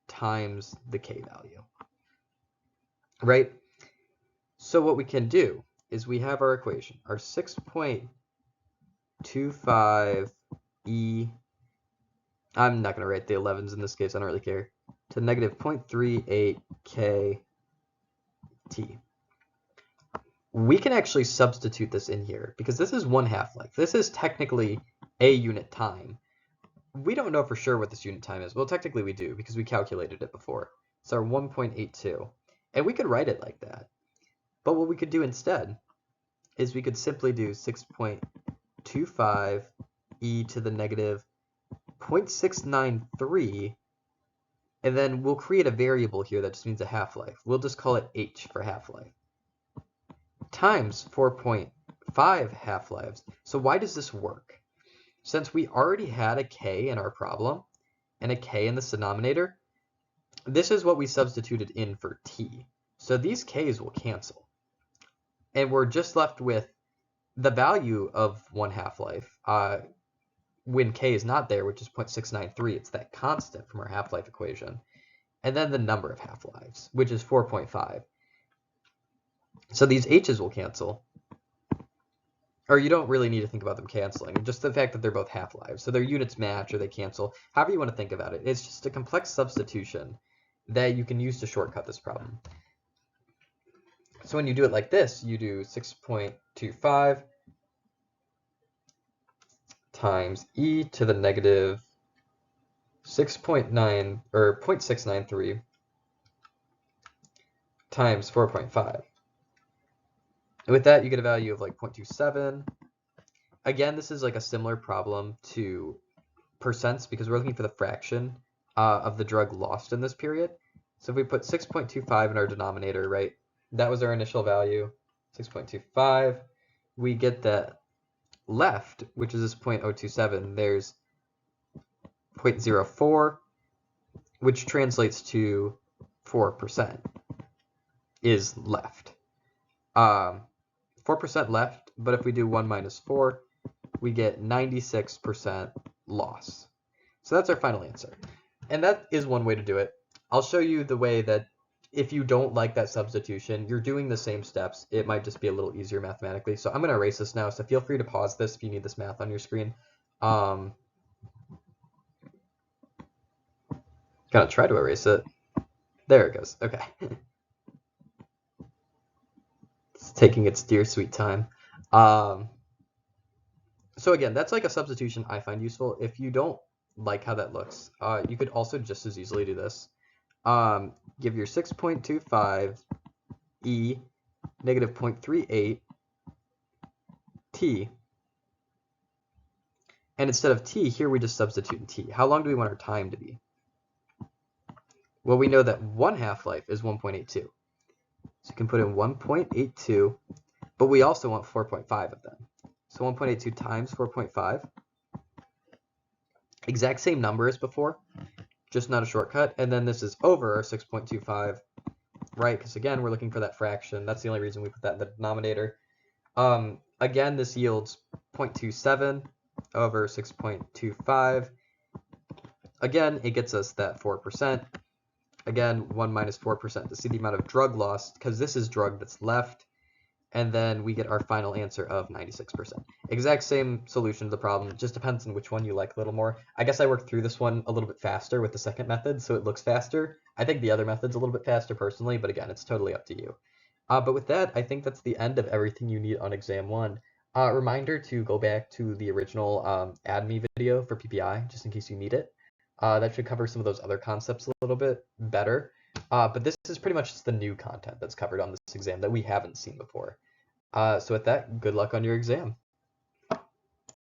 times the K value, right? So what we can do is we have our equation, our 6.25 e, I'm not going to write the 11s in this case, I don't really care, to negative 0.38 k t. We can actually substitute this in here because this is 1 half-life. This is technically a unit time. We don't know for sure what this unit time is. Well, technically we do because we calculated it before. It's our 1.82. And we could write it like that. But what we could do instead is we could simply do 6.25 e to the negative 0.693, and then we'll create a variable here that just means a half-life. We'll just call it h for half-life, times 4.5 half-lives. So why does this work? Since we already had a k in our problem and a k in this denominator, this is what we substituted in for t. So these k's will cancel. And we're just left with the value of 1 half-life when k is not there, which is 0.693. It's that constant from our half-life equation. And then the number of half-lives, which is 4.5. So these h's will cancel. Or you don't really need to think about them canceling, just the fact that they're both half-lives. So their units match or they cancel, however you want to think about it. It's just a complex substitution that you can use to shortcut this problem. So when you do it like this, you do 6.25 times e to the negative 6.9 or 0.693 times 4.5. And with that, you get a value of like 0.27. Again, this is like a similar problem to percents because we're looking for the fraction of the drug lost in this period. So if we put 6.25 in our denominator, right, that was our initial value, 6.25. We get that left, which is this 0.027, there's 0.04, which translates to 4% is left. 4% left, but if we do 1 minus 4, we get 96% loss. So that's our final answer. And that is one way to do it. I'll show you the way that if you don't like that substitution, you're doing the same steps. It might just be a little easier mathematically. So I'm going to erase this now, so feel free to pause this if you need this math on your screen. Gonna try to erase it. There it goes. Okay. It's taking its dear sweet time. So again, that's like a substitution I find useful. If you don't like how that looks, you could also just as easily do this. Give your 6.25 e negative 0.38 t. And instead of t, here we just substitute t. How long do we want our time to be? Well, we know that 1 half-life is 1.82. So you can put in 1.82, but we also want 4.5 of them. So 1.82 times 4.5. Exact same number as before, just not a shortcut. And then this is over our 6.25, right? Because again, we're looking for that fraction. That's the only reason we put that in the denominator. Again, this yields 0.27 over 6.25. Again, it gets us that 4%. Again, 1 minus 4% to see the amount of drug lost, because this is drug that's left. And then we get our final answer of 96%. Exact same solution to the problem, it just depends on which one you like a little more. I guess I worked through this one a little bit faster with the second method, so it looks faster. I think the other method's a little bit faster personally, but again, it's totally up to you. But with that, I think that's the end of everything you need on exam 1. Reminder to go back to the original ADME video for PPI, just in case you need it. That should cover some of those other concepts a little bit better. But this is pretty much just the new content that's covered on this exam that we haven't seen before. So with that, good luck on your exam.